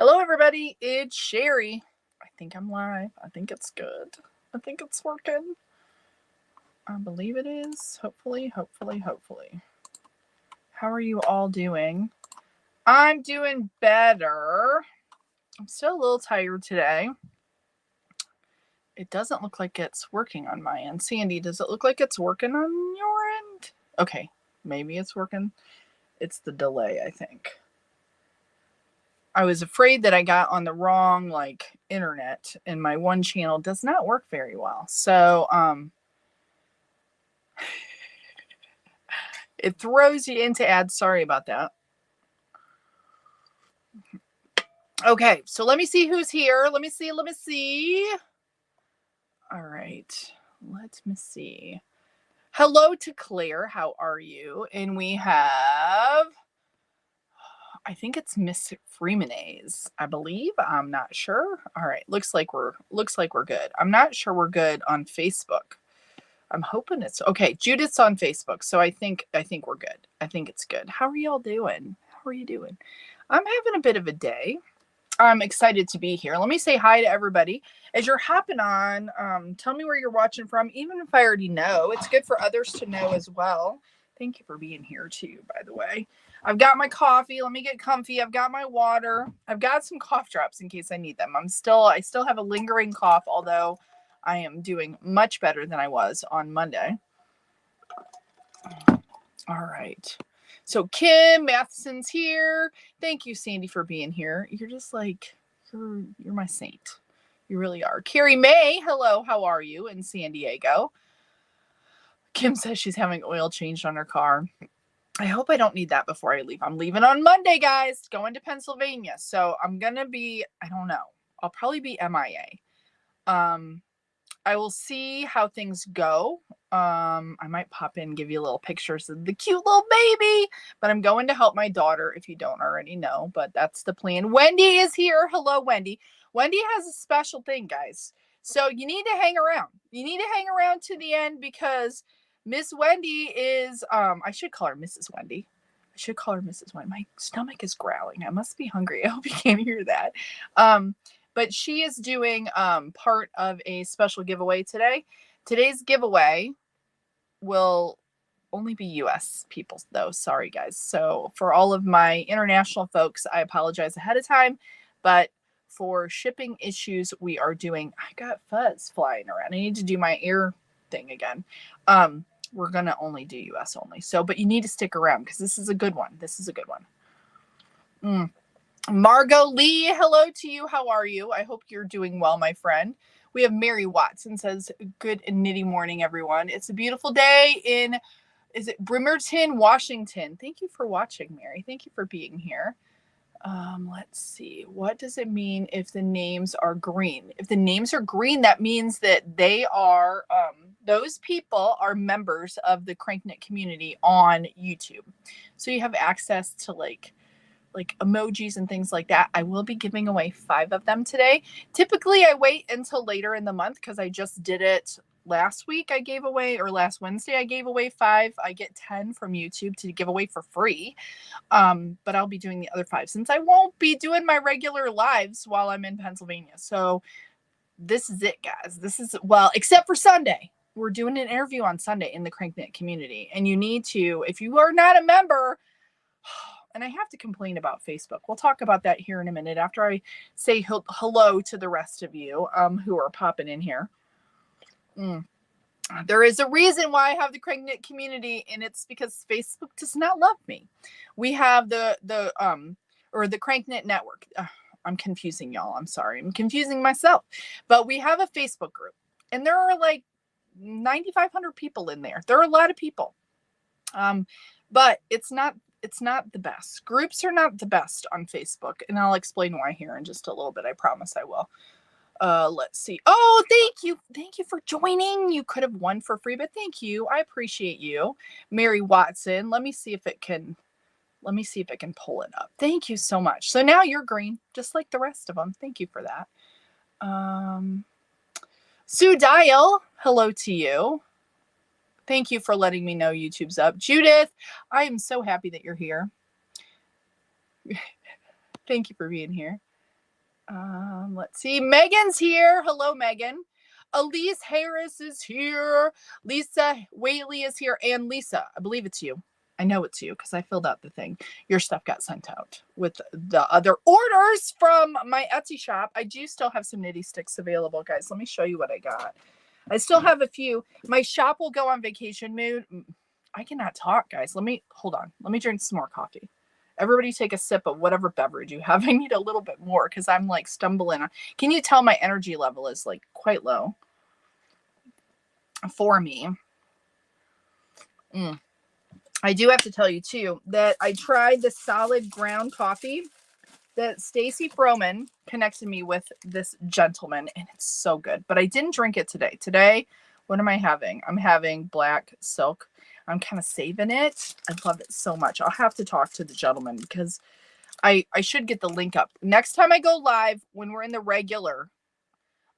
Hello, everybody. It's Cheri. I think I'm live. I think it's good. I think it's working. I believe it is. Hopefully. How are you all doing? I'm doing better. I'm still a little tired today. It doesn't look like it's working on my end. Sandy, does it look like it's working on your end? Okay, maybe it's working. It's the delay, I think. I was afraid that I got on the wrong internet, and my one channel does not work very well. So it throws you into ads. Sorry about that. Okay, so let me see who's here. Let me see. All right, let me see. Hello to Claire. How are you? And we have, I think it's Miss Freemanase, I believe. I'm not sure. All right, looks like we're good. I'm not sure we're good on Facebook. I'm hoping it's okay. Judith's on Facebook, so I think we're good. I think it's good. How are y'all doing? How are you doing? I'm having a bit of a day. I'm excited to be here. Let me say hi to everybody. As you're hopping on, tell me where you're watching from. Even if I already know, it's good for others to know as well. Thank you for being here too, by the way. I've got my coffee. Let me get comfy. I've got my water. I've got some cough drops in case I need them. I still have a lingering cough, although I am doing much better than I was on Monday. All right. So Kim Matheson's here. Thank you, Sandy, for being here. You're just like, you're my saint. You really are. Carrie May, hello, how are you in San Diego? Kim says she's having oil changed on her car. I hope I don't need that before I leave. I'm leaving on Monday, guys, going to Pennsylvania. So I'm going to be, I don't know, I'll probably be MIA. I will see how things go. I might pop in and give you little pictures of the cute little baby, but I'm going to help my daughter if you don't already know, but that's the plan. Wendy is here. Hello, Wendy. Wendy has a special thing, guys. So you need to hang around. You need to hang around to the end because Miss Wendy is, I should call her Mrs. Wendy. I should call her Mrs. Wendy. My stomach is growling. I must be hungry. I hope you can't hear that. But she is doing part of a special giveaway today. Today's giveaway will only be US people, though. Sorry, guys. So for all of my international folks, I apologize ahead of time. But for shipping issues, we are doing, I got fuzz flying around. I need to do my ear thing again. We're going to only do US only. So, but you need to stick around because this is a good one. This is a good one. Margot Lee, hello to you. How are you? I hope you're doing well, my friend. We have Mary Watson says, good knitty morning, everyone. It's a beautiful day in, is it Bremerton, Washington? Thank you for watching, Mary. Thank you for being here. Let's see. What does it mean if the names are green? If the names are green, that means that they are, those people are members of the CranKnit community on YouTube. So you have access to like emojis and things like that. I will be giving away 5 of them today. Typically I wait until later in the month because I just did it last week. I gave away, or last Wednesday, I gave away 5. I get 10 from YouTube to give away for free. But I'll be doing the other 5 since I won't be doing my regular lives while I'm in Pennsylvania. So this is it, guys. This is, well, except for Sunday. We're doing an interview on Sunday in the CranKnit community. And you need to, if you are not a member, and I have to complain about Facebook. We'll talk about that here in a minute after I say hello to the rest of you who are popping in here. There is a reason why I have the CranKnit community, and it's because Facebook does not love me. We have the CranKnit network. I'm confusing y'all. I'm sorry. I'm confusing myself. But we have a Facebook group, and there are like 9,500 people in there. There are a lot of people. But it's not the best. Groups are not the best on Facebook, and I'll explain why here in just a little bit. I promise I will. Let's see. Oh, thank you. Thank you for joining. You could have won for free, but thank you. I appreciate you. Mary Watson. Let me see if it can pull it up. Thank you so much. So now you're green, just like the rest of them. Thank you for that. Sue Dial, hello to you. Thank you for letting me know YouTube's up. Judith, I am so happy that you're here. Thank you for being here. Let's see. Megan's here. Hello, Megan. Elise Harris is here. Lisa Whaley is here. And Lisa, I believe it's you. I know it's you because I filled out the thing. Your stuff got sent out with the other orders from my Etsy shop. I do still have some knitty sticks available, guys. Let me show you what I got. I still have a few. My shop will go on vacation mood. I cannot talk, guys. Hold on. Let me drink some more coffee. Everybody take a sip of whatever beverage you have. I need a little bit more because I'm like stumbling. Can you tell my energy level is like quite low for me? I do have to tell you too that I tried the solid ground coffee that Stacy Froman connected me with this gentleman, and it's so good. But I didn't drink it today. Today, what am I having? I'm having black silk. I'm kind of saving it. I love it so much. I'll have to talk to the gentleman because I should get the link up. Next time I go live, when we're in the regular,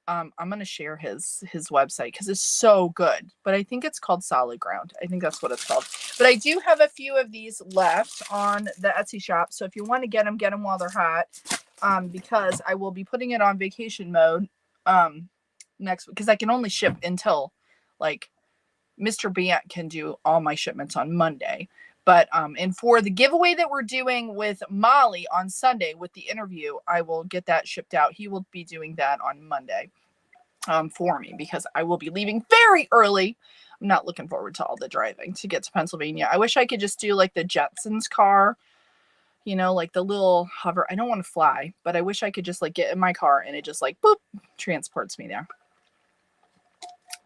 I'm going to share his website because it's so good. But I think it's called Solid Ground. I think that's what it's called. But I do have a few of these left on the Etsy shop. So if you want to get them while they're hot. Because I will be putting it on vacation mode next week because I can only ship until like Mr. Bant can do all my shipments on Monday. But and for the giveaway that we're doing with Molly on Sunday with the interview, I will get that shipped out. He will be doing that on Monday for me because I will be leaving very early. I'm not looking forward to all the driving to get to Pennsylvania. I wish I could just do like the Jetsons car, you know, like the little hover. I don't want to fly, but I wish I could just like get in my car and it just like boop transports me there.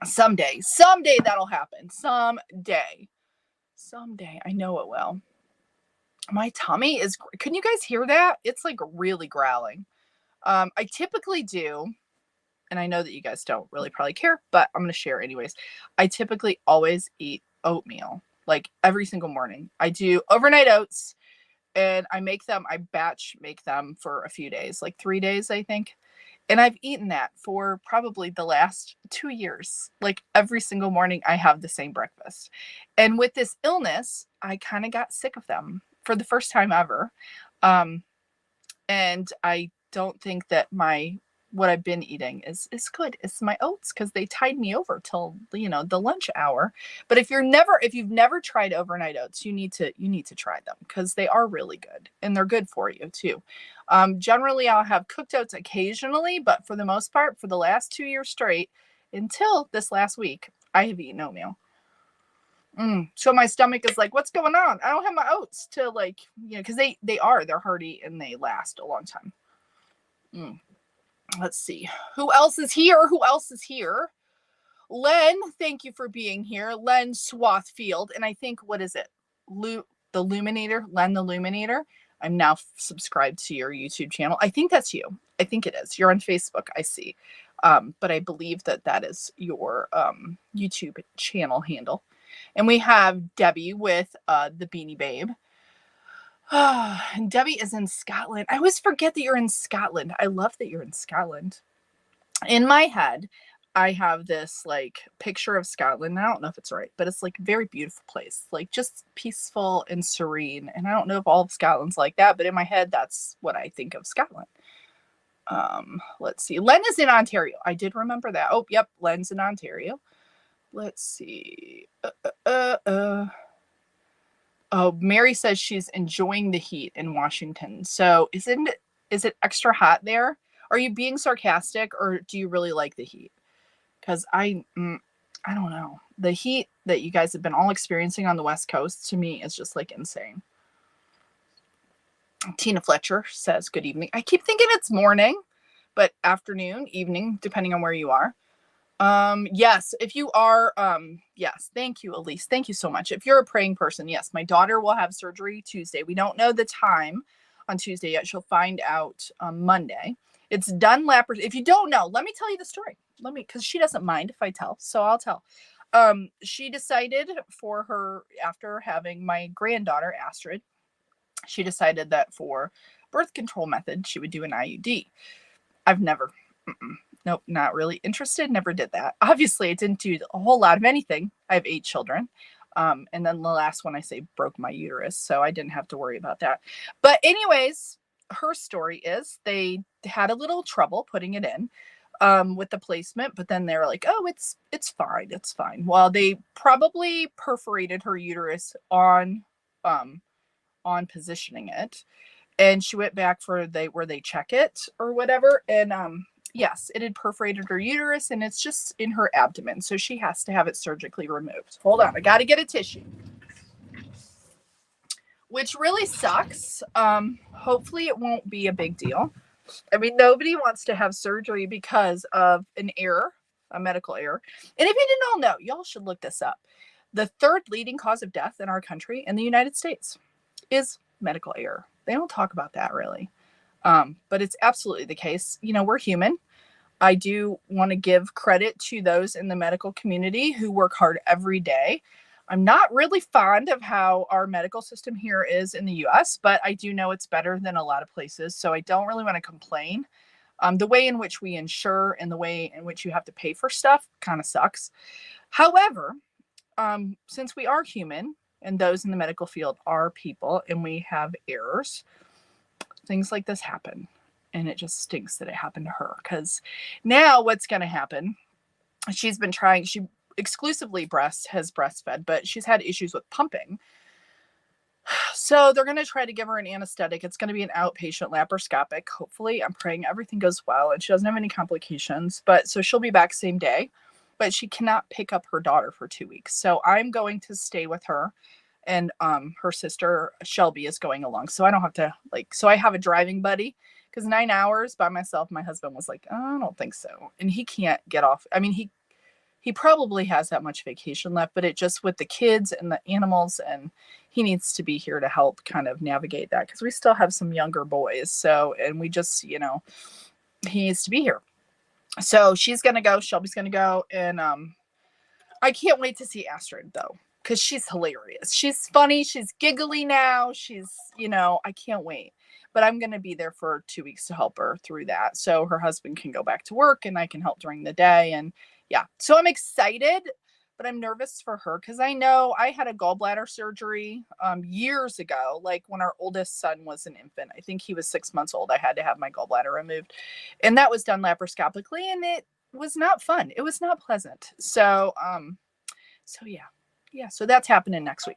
Someday that'll happen. Someday, I know it will. My tummy is, can you guys hear that? It's like really growling. I typically do, and I know that you guys don't really probably care, but I'm going to share anyways. I typically always eat oatmeal, like every single morning. I do overnight oats, and I batch make them for a few days, like 3 days, I think. And I've eaten that for probably the last 2 years. Like every single morning I have the same breakfast. And with this illness, I kind of got sick of them for the first time ever. And I don't think that what I've been eating is good. It's my oats because they tide me over till, you know, the lunch hour. But if you've never tried overnight oats, you need to try them because they are really good and they're good for you too. Generally I'll have cooked oats occasionally, but for the most part, for the last 2 years straight, until this last week, I have eaten oatmeal. So my stomach is like, what's going on? I don't have my oats to like, you know, because they're hearty and they last a long time. Let's see. Who else is here? Len, thank you for being here. Len Swathfield. And I think, what is it? The Luminator? Len the Luminator. I'm now subscribed to your YouTube channel. I think that's you. I think it is. You're on Facebook, I see. But I believe that is your YouTube channel handle. And we have Debbie with the Beanie Babe. And Debbie is in Scotland. I always forget that you're in Scotland. I love that you're in Scotland. In my head, I have this like picture of Scotland. I don't know if it's right, but it's like a very beautiful place, like just peaceful and serene. And I don't know if all of Scotland's like that, but in my head, that's what I think of Scotland. Let's see. Len is in Ontario. I did remember that. Oh, yep. Len's in Ontario. Let's see. Oh, Mary says she's enjoying the heat in Washington. So is it extra hot there? Are you being sarcastic or do you really like the heat? Because I don't know. The heat that you guys have been all experiencing on the West Coast, to me, is just like insane. Tina Fletcher says, good evening. I keep thinking it's morning, but afternoon, evening, depending on where you are. Yes, if you are, yes, thank you, Elise. Thank you so much. If you're a praying person, yes, my daughter will have surgery Tuesday. We don't know the time on Tuesday yet. She'll find out on Monday. It's done laparoscopy. If you don't know, let me tell you the story. Because she doesn't mind if I tell, so I'll tell. She decided for her, after having my granddaughter, Astrid, she decided that for birth control method, she would do an IUD. I've never, nope, not really interested. Never did that. Obviously, I didn't do a whole lot of anything. I have 8 children. And then the last one I say broke my uterus. So I didn't have to worry about that. But anyways, her story is they had a little trouble putting it in with the placement, but then they were like, oh, it's fine. It's fine. Well, they probably perforated her uterus on positioning it. And she went back for where they check it or whatever. And yes, it had perforated her uterus and it's just in her abdomen. So she has to have it surgically removed. Hold on, I got to get a tissue. Which really sucks. Hopefully it won't be a big deal. I mean, nobody wants to have surgery because of an error, a medical error. And if you didn't all know, y'all should look this up. The third leading cause of death in our country, in the United States, is medical error. They don't talk about that really. But it's absolutely the case. You know, we're human. I do want to give credit to those in the medical community who work hard every day. I'm not really fond of how our medical system here is in the US, but I do know it's better than a lot of places. So I don't really want to complain. The way in which we insure and the way in which you have to pay for stuff kind of sucks. However, since we are human and those in the medical field are people and we have errors, things like this happen. And it just stinks that it happened to her because now what's going to happen, she's been trying, she exclusively has breastfed, but she's had issues with pumping. So they're going to try to give her an anesthetic. It's going to be an outpatient laparoscopic. Hopefully, I'm praying everything goes well and she doesn't have any complications. But so she'll be back same day, but she cannot pick up her daughter for 2 weeks. So I'm going to stay with her. And her sister Shelby is going along. So I don't have to so I have a driving buddy because 9 hours by myself, my husband was like, oh, I don't think so. And he can't get off. I mean, he probably has that much vacation left, but it just with the kids and the animals, and he needs to be here to help kind of navigate that because we still have some younger boys. So, and we just, he needs to be here. So she's going to go, Shelby's going to go. And I can't wait to see Astrid though, because she's hilarious. She's funny. She's giggly now. She's, I can't wait. But I'm going to be there for 2 weeks to help her through that. So her husband can go back to work and I can help during the day. And yeah, so I'm excited, but I'm nervous for her because I know I had a gallbladder surgery years ago, like when our oldest son was an infant. I think he was 6 months old. I had to have my gallbladder removed. And that was done laparoscopically and it was not fun. It was not pleasant. So yeah. Yeah, so that's happening next week.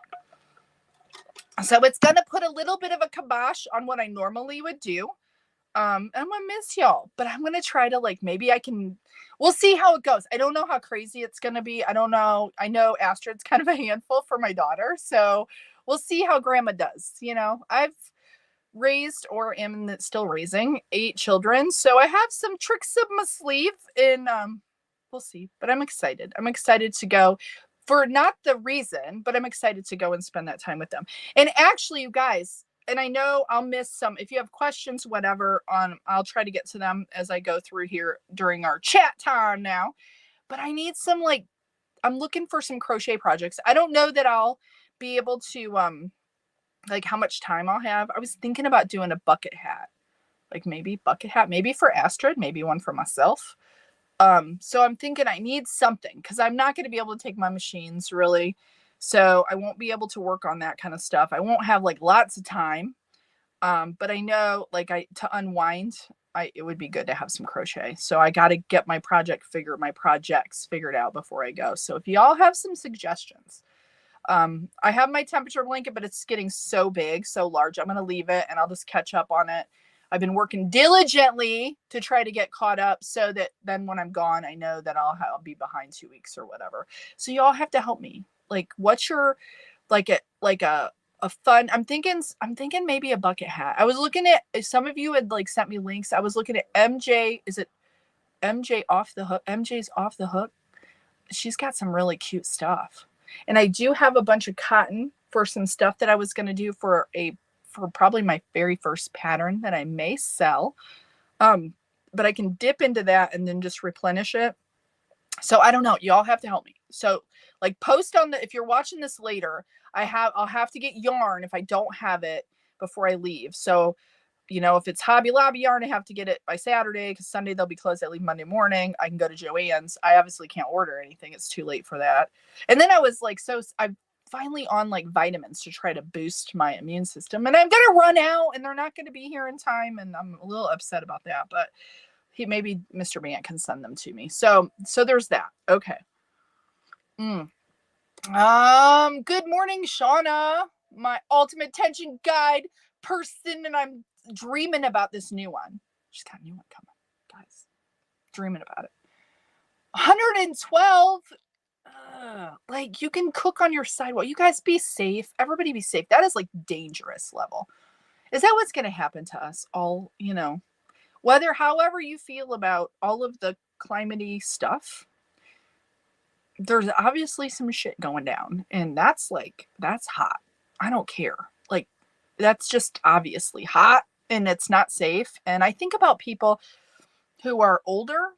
So it's going to put a little bit of a kibosh on what I normally would do. I'm going to miss y'all, but I'm going to try to maybe we'll see how it goes. I don't know how crazy it's going to be. I don't know. I know Astrid's kind of a handful for my daughter. So we'll see how grandma does. I've raised or am still raising 8 children. So I have some tricks up my sleeve and we'll see, but I'm excited. I'm excited to go. For not the reason, but I'm excited to go and spend that time with them. And actually, you guys, and I know I'll miss some, if you have questions, whatever, I'll try to get to them as I go through here during our chat time now. But I need some, I'm looking for some crochet projects. I don't know that I'll be able to, how much time I'll have. I was thinking about doing a bucket hat. Maybe bucket hat, maybe for Astrid, maybe one for myself. So I'm thinking I need something because I'm not going to be able to take my machines really. So I won't be able to work on that kind of stuff. I won't have lots of time. But I know to unwind, it would be good to have some crochet. So I got to get my projects figured out before I go. So if y'all have some suggestions, I have my temperature blanket, but it's getting so big, so large. I'm going to leave it and I'll just catch up on it. I've been working diligently to try to get caught up so that then when I'm gone, I know that I'll be behind 2 weeks or whatever. So y'all have to help me. What's your, a fun, I'm thinking maybe a bucket hat. I was looking at, some of you had sent me links. I was looking at MJ. Is it MJ Off the Hook? MJ's Off the Hook. She's got some really cute stuff. And I do have a bunch of cotton for some stuff that I was going to do for probably my very first pattern that I may sell. But I can dip into that and then just replenish it. So I don't know. Y'all have to help me. So post on if you're watching this later, I'll have to get yarn if I don't have it before I leave. So, if it's Hobby Lobby yarn, I have to get it by Saturday because Sunday they'll be closed. I leave Monday morning. I can go to Joann's. I obviously can't order anything. It's too late for that. And then I was I'm finally on like vitamins to try to boost my immune system, and I'm gonna run out and they're not gonna be here in time, and I'm a little upset about that, but maybe Mr. Bant can send them to me. So there's that. Okay. Good morning, Shauna, my ultimate tension guide person, and I'm dreaming about this new one. She's got a new one coming, guys. Dreaming about it. 112. Like, you can cook on your sidewalk. You guys be safe. Everybody be safe. That is like dangerous level. Is that what's going to happen to us all? You know, however you feel about all of the climate-y stuff, there's obviously some shit going down, and that's hot. I don't care. Like, that's just obviously hot, and it's not safe. And I think about people who are older,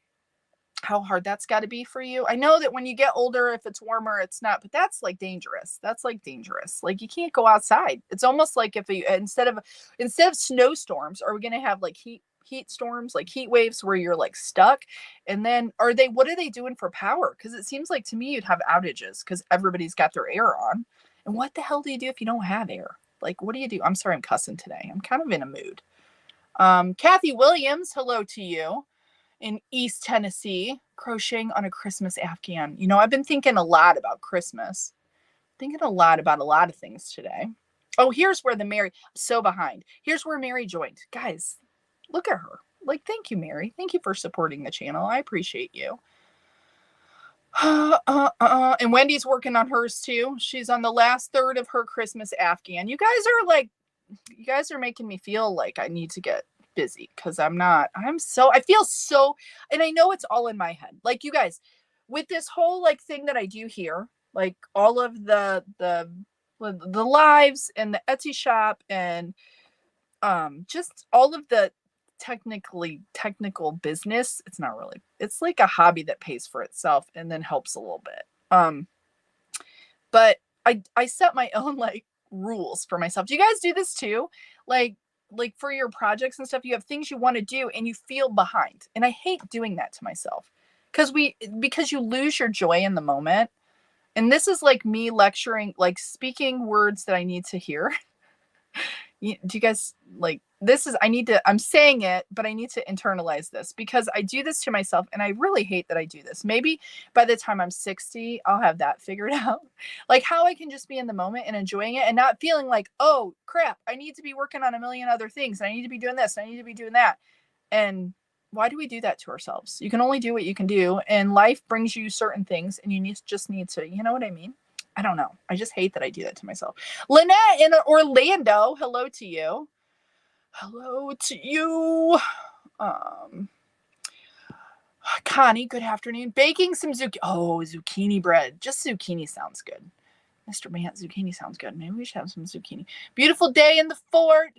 how hard that's got to be for you. I know that when you get older, if it's warmer, it's not, but that's like dangerous. That's like dangerous. Like, you can't go outside. It's almost like if instead of snowstorms, are we going to have like heat storms, like heat waves where you're like stuck? And then what are they doing for power? Because it seems like to me you'd have outages because everybody's got their air on. And what the hell do you do if you don't have air? Like, what do you do? I'm sorry, I'm cussing today. I'm kind of in a mood. Kathy Williams, hello to you in East Tennessee, crocheting on a Christmas Afghan. You know, I've been thinking a lot about Christmas, thinking a lot about a lot of things today. Oh, here's where I'm so behind. Here's where Mary joined. Guys, look at her. Like, thank you, Mary. Thank you for supporting the channel. I appreciate you. And Wendy's working on hers too. She's on the last third of her Christmas Afghan. You guys are making me feel like I need to get busy, because I feel so, and I know it's all in my head. Like, you guys, with this whole like thing that I do here, like all of the lives and the Etsy shop, and just all of the technical business, it's like a hobby that pays for itself and then helps a little bit. But I set my own like rules for myself. Do you guys do this too? Like for your projects and stuff, you have things you want to do and you feel behind. And I hate doing that to myself because you lose your joy in the moment. And this is like me lecturing, like speaking words that I need to hear. Do you guys like this? I'm saying it, but I need to internalize this because I do this to myself and I really hate that I do this. Maybe by the time I'm 60, I'll have that figured out. Like, how I can just be in the moment and enjoying it and not feeling like, oh crap, I need to be working on a million other things. I need to be doing this. I need to be doing that. And why do we do that to ourselves? You can only do what you can do, and life brings you certain things, and you just need to, you know what I mean? I don't know. I just hate that I do that to myself. Lynette in Orlando, hello to you. Hello to you. Connie, good afternoon. Baking some zucchini bread. Just zucchini sounds good. Mr. Bant, zucchini sounds good. Maybe we should have some zucchini. Beautiful day in the fort.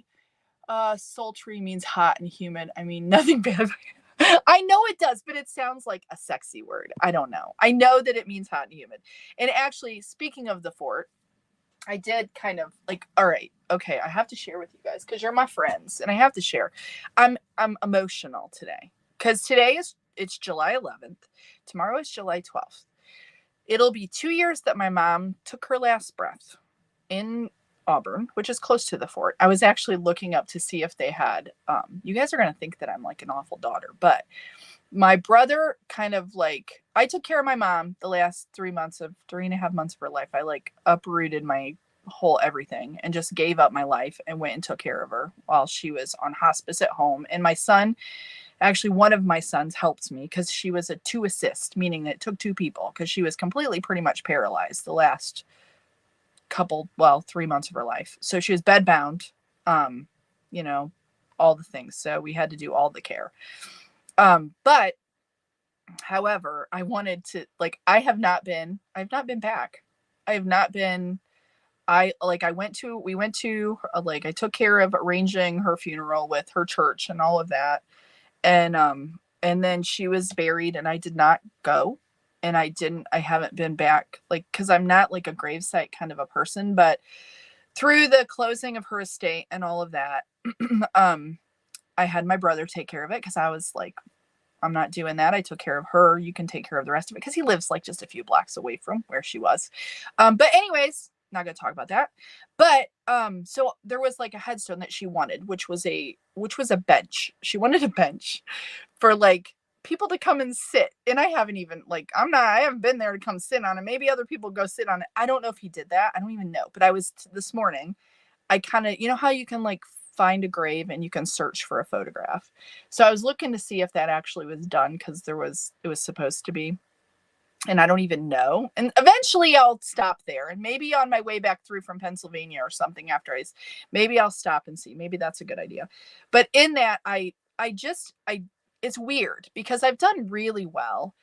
Sultry means hot and humid. I mean, nothing bad. I know it does, but it sounds like a sexy word. I don't know. I know that it means hot and humid. And actually, speaking of the fort, I did kind of like, all right, okay, I have to share with you guys because you're my friends and I have to share. I'm emotional today because it's July 11th. Tomorrow is July 12th. It'll be 2 years that my mom took her last breath in Auburn, which is close to the fort. I was actually looking up to see if they had, you guys are going to think that I'm like an awful daughter, but my brother kind of like, I took care of my mom the last 3.5 months of her life. I like uprooted my whole everything and just gave up my life and went and took care of her while she was on hospice at home. And my son, actually one of my sons, helped me because she was a 2 assist, meaning that it took 2 people because she was completely pretty much paralyzed the last 3 months of her life. So she was bedbound, you know, all the things. So we had to do all the care. But however, I wanted to, like, I've not been back. We took care of arranging her funeral with her church and all of that. And then she was buried and I did not go. And I haven't been back, like, because I'm not like a gravesite kind of a person, but through the closing of her estate and all of that, I had my brother take care of it because I was like, I'm not doing that. I took care of her. You can take care of the rest of it because he lives like just a few blocks away from where she was. But anyways, not going to talk about that. But so there was like a headstone that she wanted, which was a bench. She wanted a bench for like people to come and sit. And I haven't even like I haven't been there to come sit on it. Maybe other people go sit on it. I don't know if he did that. I don't even know. But I was this morning, I kind of, you know how you can like find a grave and you can search for a photograph. So I was looking to see if that actually was done, because it was supposed to be. And I don't even know. And eventually I'll stop there. And maybe on my way back through from Pennsylvania or something after maybe I'll stop and see. Maybe that's a good idea. But in that, it's weird because I've done really well.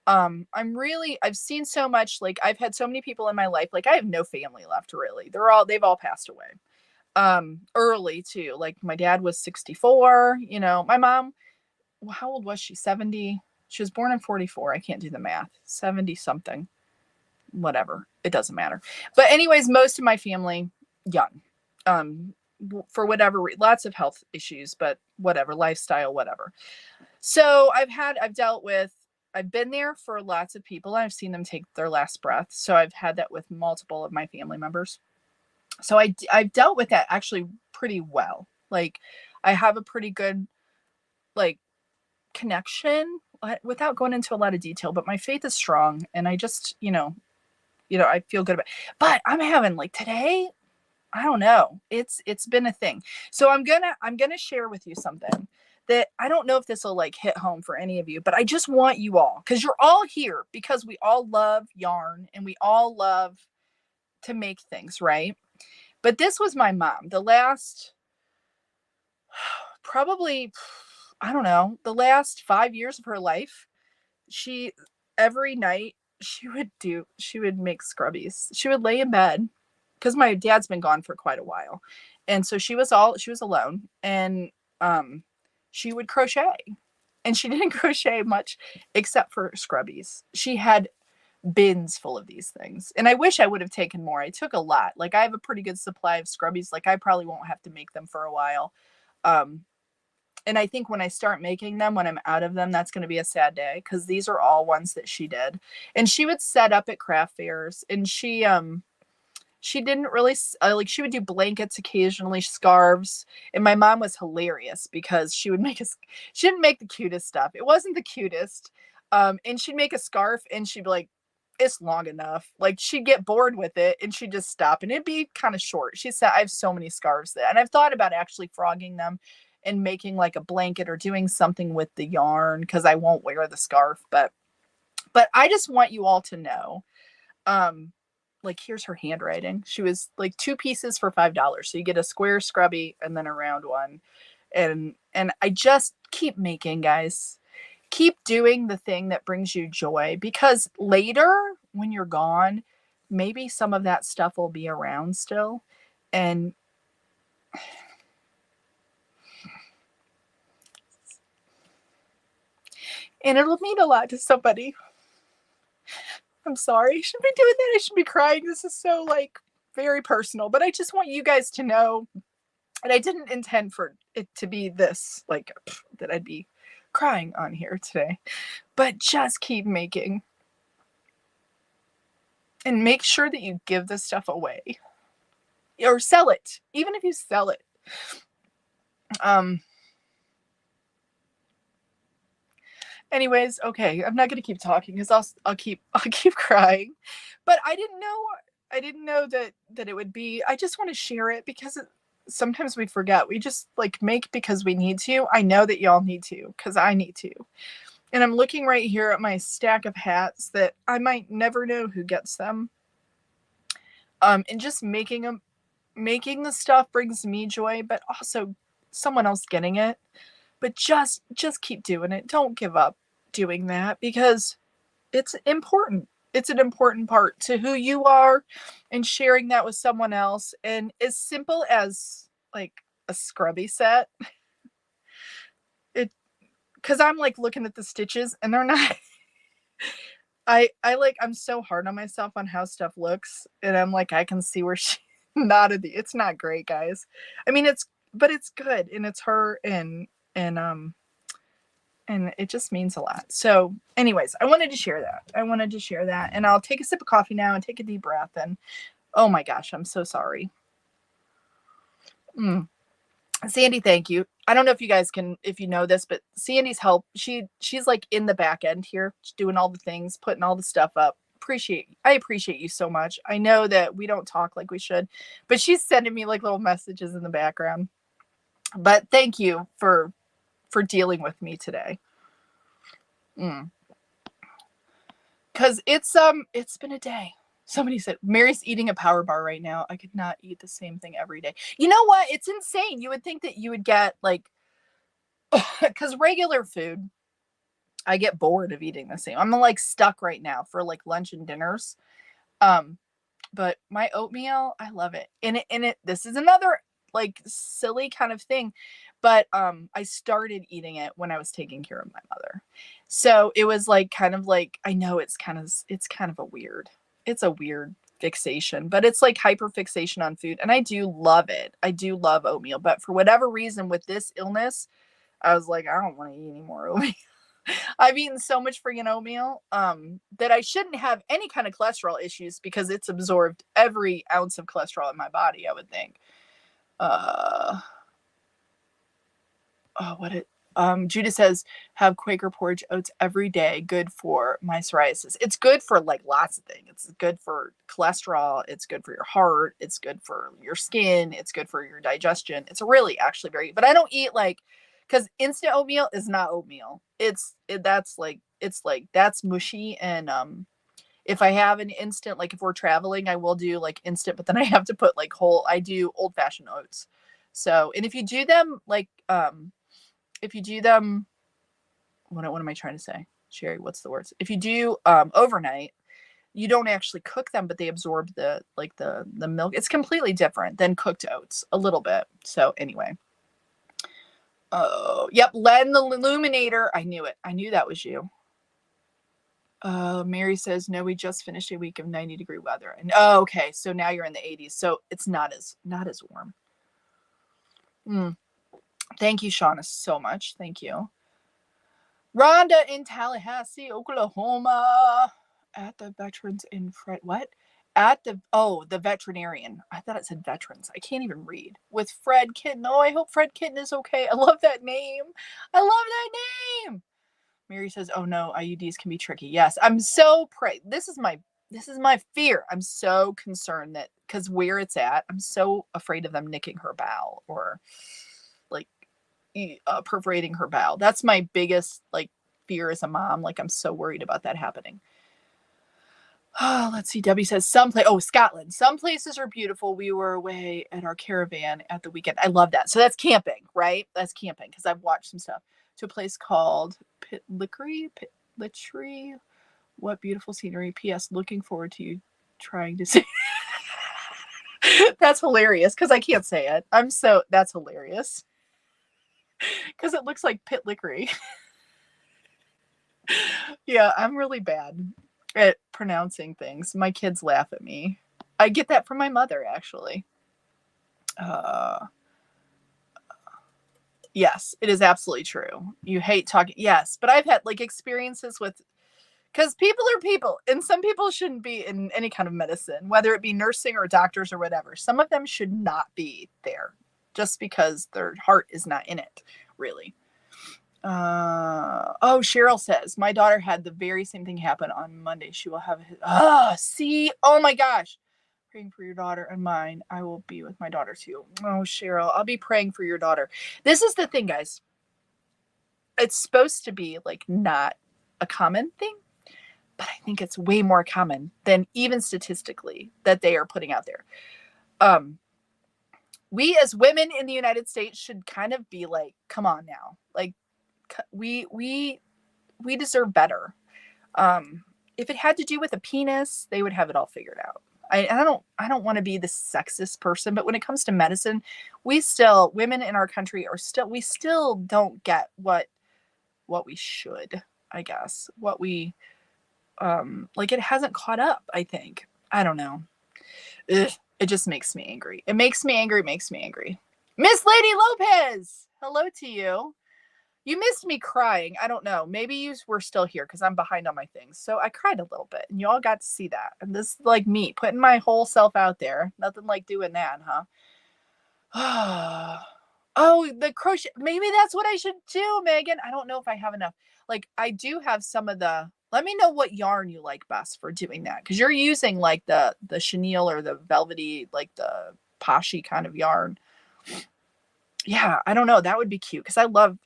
I've seen so much, like I've had so many people in my life, like I have no family left really. They've all passed away. Early too. Like my dad was 64, you know, my mom, how old was she? 70. She was born in 44. I can't do the math. 70 something. Whatever. It doesn't matter. But anyways, most of my family young. For whatever, lots of health issues, but whatever, lifestyle, whatever. So I've been there for lots of people. I've seen them take their last breath. So I've had that with multiple of my family members. So I've dealt with that actually pretty well. Like I have a pretty good like connection without going into a lot of detail, but my faith is strong and I just, I feel good about it. But I'm having like today, I don't know. It's been a thing. So I'm going to share with you something that I don't know if this will like hit home for any of you, but I just want you all, because you're all here because we all love yarn and we all love to make things, right? But this was my mom. The last, probably, I don't know, the last 5 years of her life, every night she would make scrubbies. She would lay in bed because my dad's been gone for quite a while. And so she was alone, and she would crochet, and she didn't crochet much except for scrubbies. She had bins full of these things. And I wish I would have taken more. I took a lot. Like I have a pretty good supply of scrubbies. Like I probably won't have to make them for a while. And I think when I start making them, when I'm out of them, that's going to be a sad day, because these are all ones that she did. And she would set up at craft fairs, and she didn't really like, she would do blankets occasionally, scarves. And my mom was hilarious because she didn't make the cutest stuff. It wasn't the cutest. And she'd make a scarf and she'd be like, it's long enough. Like she'd get bored with it and she'd just stop, and it'd be kind of short. She said, I have so many scarves and I've thought about actually frogging them and making like a blanket or doing something with the yarn, because I won't wear the scarf. But I just want you all to know, like here's her handwriting. She was like 2 pieces for $5. So you get a square scrubby and then a round one. And I just keep making, guys. Keep doing the thing that brings you joy, because later when you're gone, maybe some of that stuff will be around still. And it'll mean a lot to somebody. I'm sorry. I shouldn't be doing that. I should be crying. This is so like very personal, but I just want you guys to know, and I didn't intend for it to be this, like that I'd be crying on here today, but just keep making and make sure that you give this stuff away or sell it, even if you sell it. Anyways, okay, I'm not going to keep talking because I'll keep crying. But I didn't know that it would be, I just want to share it because sometimes we forget. We just like make because we need to. I know that y'all need to, because I need to. And I'm looking right here at my stack of hats that I might never know who gets them. And just making the stuff brings me joy, but also someone else getting it. But just keep doing it. Don't give up doing that, because it's important. It's an important part to who you are, and sharing that with someone else. And as simple as like a scrubby set, because I'm like looking at the stitches and they're not I'm so hard on myself on how stuff looks, and I'm like, I can see where she it's not great, guys. I mean, it's good, and it's her, and it just means a lot. So anyways, I wanted to share that. And I'll take a sip of coffee now and take a deep breath. And Oh my gosh, I'm so sorry. Sandy, thank you. I don't know if you guys can, if you know this, but Sandy's help, she's like in the back end here, doing all the things, putting all the stuff up. I appreciate you so much. I know that we don't talk like we should, but she's sending me like little messages in the background. But thank you for dealing with me today. Because it's been a day. Somebody said Mary's eating a power bar right now. I could not eat the same thing every day. You know what? It's insane. You would think that you would get like, because regular food, I get bored of eating the same. I'm like stuck right now for like lunch and dinners. But my oatmeal, I love it. And this is another like silly kind of thing, but I started eating it when I was taking care of my mother. So it was like kind of like, I know it's kind of a weird fixation, but it's like hyper fixation on food, and I do love it. I do love oatmeal, but for whatever reason with this illness, I was like, I don't want to eat any more oatmeal. I've eaten so much freaking oatmeal that I shouldn't have any kind of cholesterol issues because it's absorbed every ounce of cholesterol in my body, I would think. Judah says, have Quaker porridge oats every day. Good for my psoriasis. It's good for like lots of things. It's good for cholesterol. It's good for your heart. It's good for your skin. It's good for your digestion. It's really actually very, but I don't eat like, because instant oatmeal is not oatmeal. That's mushy. And if I have an instant, like if we're traveling, I will do like instant, but then I have to put like I do old fashioned oats. So, and if you do them like, what am I trying to say? Cheri, what's the words? If you do overnight, you don't actually cook them, but they absorb the milk. It's completely different than cooked oats a little bit. So anyway. Oh, yep. Len the Illuminator. I knew it. I knew that was you. Mary says, no, we just finished a week of 90-degree weather. And okay. So now you're in the 80s. So it's not as warm. Thank you, Shauna, so much. Thank you. Rhonda in Tallahassee, Oklahoma, at the veterans in what? At the veterinarian. I thought it said veterans. I can't even read. With Fred Kitten. Oh, I hope Fred Kitten is okay. I love that name. I love that name. Mary says, oh no, IUDs can be tricky. Yes, I'm so this is my fear. I'm so concerned that because where it's at, I'm so afraid of them nicking her bowel or like perforating her bowel. That's my biggest like fear as a mom. Like I'm so worried about that happening. Oh, let's see. Debbie says Scotland. Some places are beautiful. We were away at our caravan at the weekend. I love that. So that's camping, right? That's camping because I've watched some stuff. To a place called Pitlichry. What beautiful scenery. P.S. Looking forward to you trying to say. That's hilarious because I can't say it. That's hilarious. Because it looks like Pitlichry. Yeah, I'm really bad at pronouncing things. My kids laugh at me. I get that from my mother, actually. Yes, it is absolutely true. You hate talking. Yes, but I've had like experiences with, because people are people, and some people shouldn't be in any kind of medicine, whether it be nursing or doctors or whatever. Some of them should not be there just because their heart is not in it, really. Cheryl says, my daughter had the very same thing happen on Monday. She will have oh my gosh. Praying for your daughter and mine. I will be with my daughter too. Oh, Cheryl, I'll be praying for your daughter. This is the thing, guys. It's supposed to be like not a common thing, but I think it's way more common than even statistically that they are putting out there. We as women in the United States should kind of be like, come on now. Like we deserve better. If it had to do with a penis, they would have it all figured out. I don't want to be the sexist person, but when it comes to medicine, women in our country we still don't get what we should, I guess. What we like it hasn't caught up, I think. I don't know. Ugh, it just makes me angry. It makes me angry. Miss Lady Lopez, hello to you. You missed me crying. I don't know. Maybe you were still here because I'm behind on my things. So I cried a little bit and you all got to see that. And this is like me putting my whole self out there. Nothing like doing that, huh? Oh, the crochet. Maybe that's what I should do, Megan. I don't know if I have enough. Like I do have some of the, let me know what yarn you like best for doing that. Cause you're using like the chenille or the velvety, like the poshy kind of yarn. Yeah, I don't know. That would be cute because I love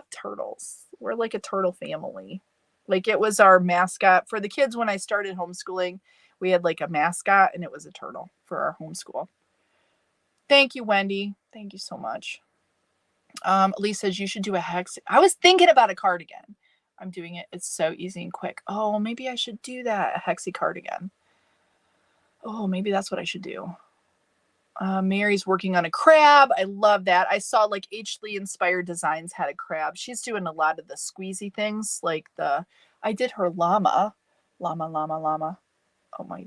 turtles. We're like a turtle family. Like it was our mascot for the kids when I started homeschooling. We had like a mascot and it was a turtle for our homeschool. Thank you, Wendy. Thank you so much. Elise says you should do a hex. I was thinking about a cardigan. I'm doing it. It's so easy and quick. Oh, maybe I should do that. A hexy cardigan. Oh, maybe that's what I should do. Mary's working on a crab. I love that. I saw like H. Lee Inspired Designs had a crab. She's doing a lot of the squeezy things, like I did her llama. Oh my,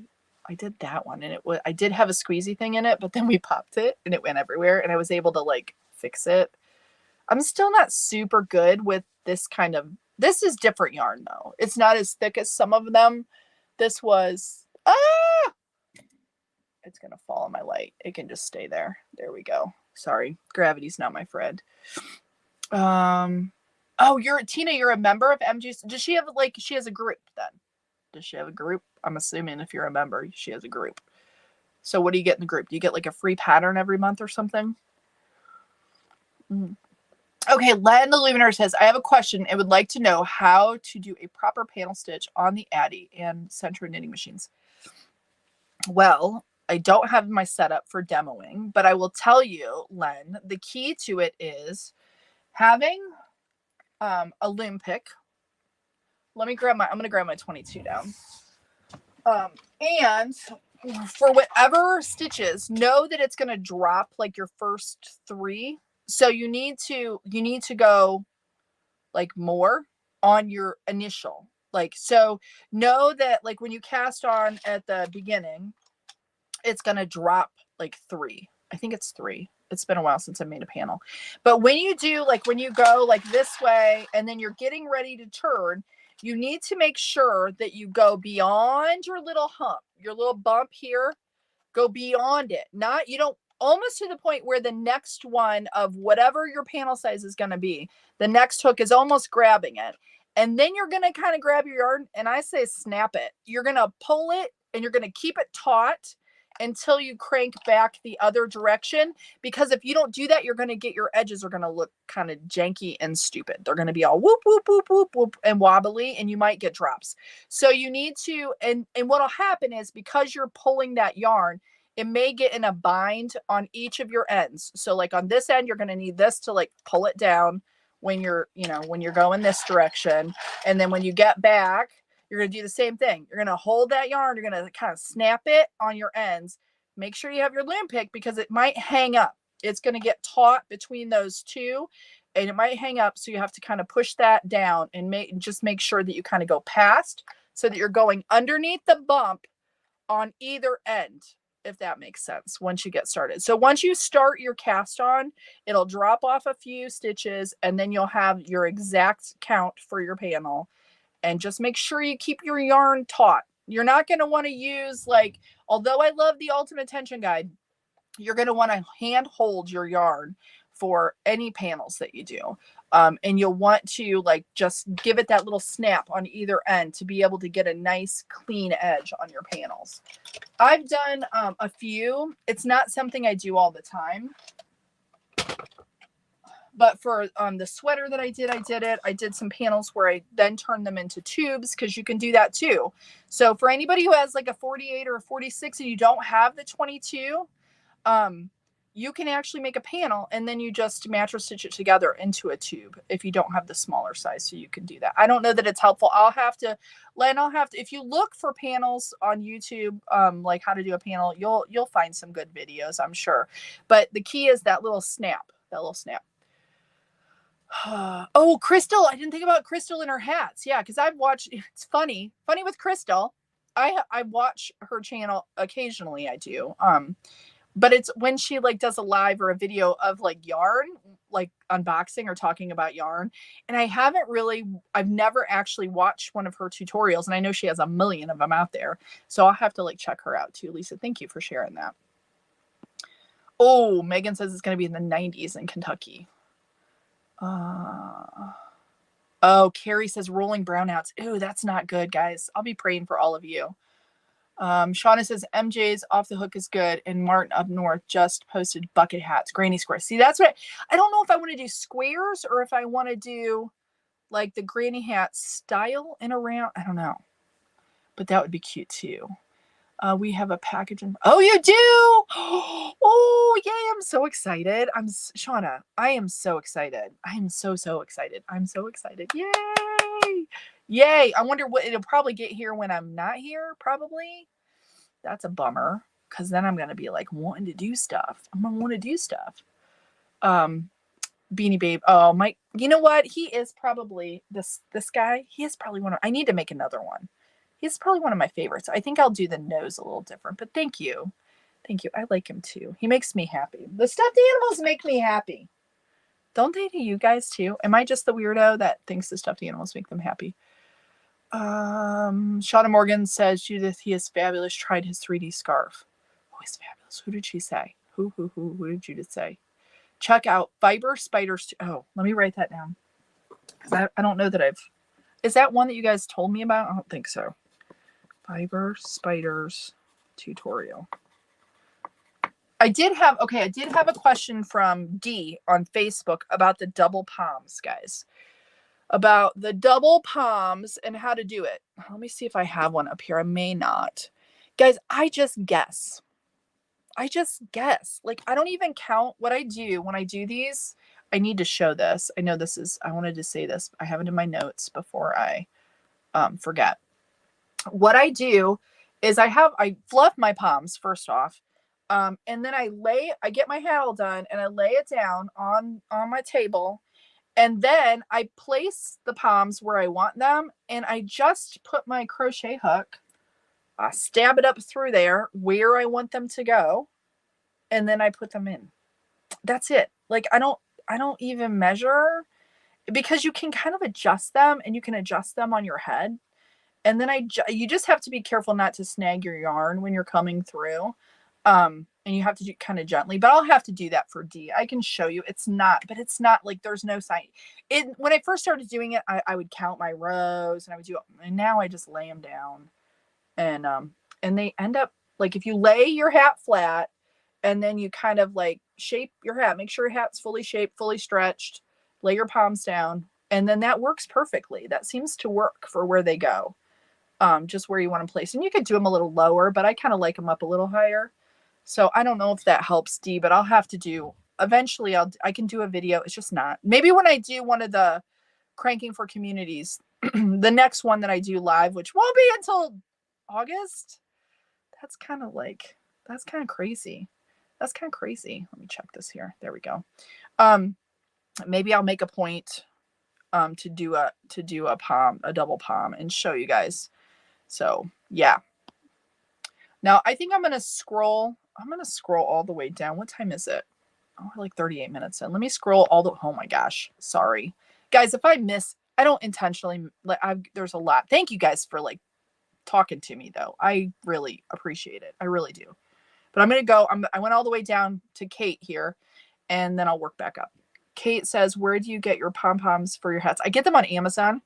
I did that one, and I did have a squeezy thing in it, but then we popped it and it went everywhere, and I was able to like fix it. I'm still not super good with this kind of. This is different yarn though. It's not as thick as some of them. This was it's going to fall on my light. It can just stay there. There we go. Sorry. Gravity's not my friend. Oh, Tina, you're a member of MG. Does she have she has a group then? Does she have a group? I'm assuming if you're a member, she has a group. So what do you get in the group? Do you get like a free pattern every month or something? Okay, Len the Luminar says, I have a question. I would like to know how to do a proper panel stitch on the Addy and Centro knitting machines. Well, I don't have my setup for demoing, but I will tell you, Len, the key to it is having a loom pick. I'm going to grab my 22 down. And for whatever stitches, know that it's going to drop like your first 3. So you need to go like more on your initial. Like, so know that like when you cast on at the beginning, it's going to drop like 3. I think it's 3. It's been a while since I made a panel. But when you do, like when you go like this way and then you're getting ready to turn, you need to make sure that you go beyond your little hump, your little bump here, go beyond it. You don't, almost to the point where the next one of whatever your panel size is going to be, the next hook is almost grabbing it. And then you're going to kind of grab your yarn and I say snap it. You're going to pull it and you're going to keep it taut until you crank back the other direction, because if you don't do that, you're going to get your edges are going to look kind of janky and stupid. They're going to be all whoop, whoop, whoop, whoop, whoop, and wobbly, and you might get drops. So you need to, and what'll happen is because you're pulling that yarn, it may get in a bind on each of your ends. So like on this end, you're going to need this to like pull it down when you're, when you're going this direction. And then when you get back, you're going to do the same thing. You're going to hold that yarn. You're going to kind of snap it on your ends. Make sure you have your loom pick because it might hang up. It's going to get taut between those two and it might hang up. So you have to kind of push that down and just make sure that you kind of go past so that you're going underneath the bump on either end, if that makes sense, once you get started. So once you start your cast on, it'll drop off a few stitches and then you'll have your exact count for your panel. And just make sure you keep your yarn taut. You're not going to want to use although I love the Ultimate Tension Guide, you're going to want to hand hold your yarn for any panels that you do. And you'll want to just give it that little snap on either end to be able to get a nice clean edge on your panels. I've done a few. It's not something I do all the time. But for the sweater that I did it. I did some panels where I then turned them into tubes because you can do that too. So for anybody who has like a 48 or a 46 and you don't have the 22, you can actually make a panel and then you just mattress stitch it together into a tube if you don't have the smaller size. So you can do that. I don't know that it's helpful. If you look for panels on YouTube, like how to do a panel, you'll find some good videos, I'm sure. But the key is that little snap. Oh, Crystal. I didn't think about Crystal and her hats. Yeah, because I've watched, it's funny with Crystal. I watch her channel occasionally. I do. But it's when she does a live or a video of yarn, like unboxing or talking about yarn. And I've never actually watched one of her tutorials. And I know she has a million of them out there. So I'll have to like check her out too. Lisa, thank you for sharing that. Oh, Megan says it's going to be in the 90s in Kentucky. Oh, Carrie says rolling brownouts. Ooh, that's not good, guys. I'll be praying for all of you. Shauna says MJ's Off the Hook is good, and Martin up north just posted bucket hats, granny squares. See, that's what I don't know if I want to do squares or if I want to do like the granny hat style and around. I don't know, but that would be cute too. We have a package. Oh, you do? Oh, yay. I'm so excited. Shauna, I am so excited. I am so excited. I'm so excited. Yay. Yay. I wonder what it'll probably get here when I'm not here. Probably. That's a bummer. Because then I'm going to be like wanting to do stuff. I'm going to want to do stuff. Beanie Babe. Oh, Mike. You know what? He is probably this guy. He is probably I need to make another one. He's probably one of my favorites. I think I'll do the nose a little different, but thank you. Thank you. I like him too. He makes me happy. The stuffed animals make me happy. Don't they to you guys too? Am I just the weirdo that thinks the stuffed animals make them happy? Shauna Morgan says, Judith, he is fabulous. Tried his 3D scarf. Oh, he's fabulous. Who did she say? Who did Judith say? Check out Fiber Spiders. Oh, let me write that down. Because I don't know that is that one that you guys told me about? I don't think so. Fiber Spiders tutorial. I did have a question from D on Facebook about the double poms, guys. About the double poms and how to do it. Let me see if I have one up here. I may not. Guys, I just guess. Like, I don't even count what I do when I do these. I need to show this. I know I wanted to say this. I have it in my notes before I forget. What I do is I fluff my palms first off. And then I get my hat all done and I lay it down on my table. And then I place the palms where I want them. And I just put my crochet hook, stab it up through there where I want them to go. And then I put them in. That's it. Like, I don't even measure, because you can kind of adjust them and you can adjust them on your head. And then you just have to be careful not to snag your yarn when you're coming through. And you have to do kind of gently, but I'll have to do that for D. I can show you. It's not like there's no sign. When I first started doing it, I would count my rows and I would do it. And now I just lay them down and they end up like, if you lay your hat flat and then you kind of like shape your hat, make sure your hat's fully shaped, fully stretched, lay your palms down. And then that works perfectly. That seems to work for where they go. Just where you want them placed. And you could do them a little lower, but I kind of like them up a little higher. So I don't know if that helps D, but I'll have to do, eventually I can do a video. It's just not. Maybe when I do one of the Cranking for Communities, the next one that I do live, which won't be until August. That's kind of crazy. That's kind of crazy. Let me check this here. There we go. Maybe I'll make a point to do a double palm and show you guys. So yeah. Now I think I'm going to scroll all the way down. What time is it? Oh, we're like 38 minutes in. Let me scroll oh my gosh. Sorry. Guys, if I miss, I don't intentionally, there's a lot. Thank you guys for like talking to me though. I really appreciate it. I really do. But I'm going to go, I went all the way down to Kate here and then I'll work back up. Kate says, where do you get your pom-poms for your hats? I get them on Amazon.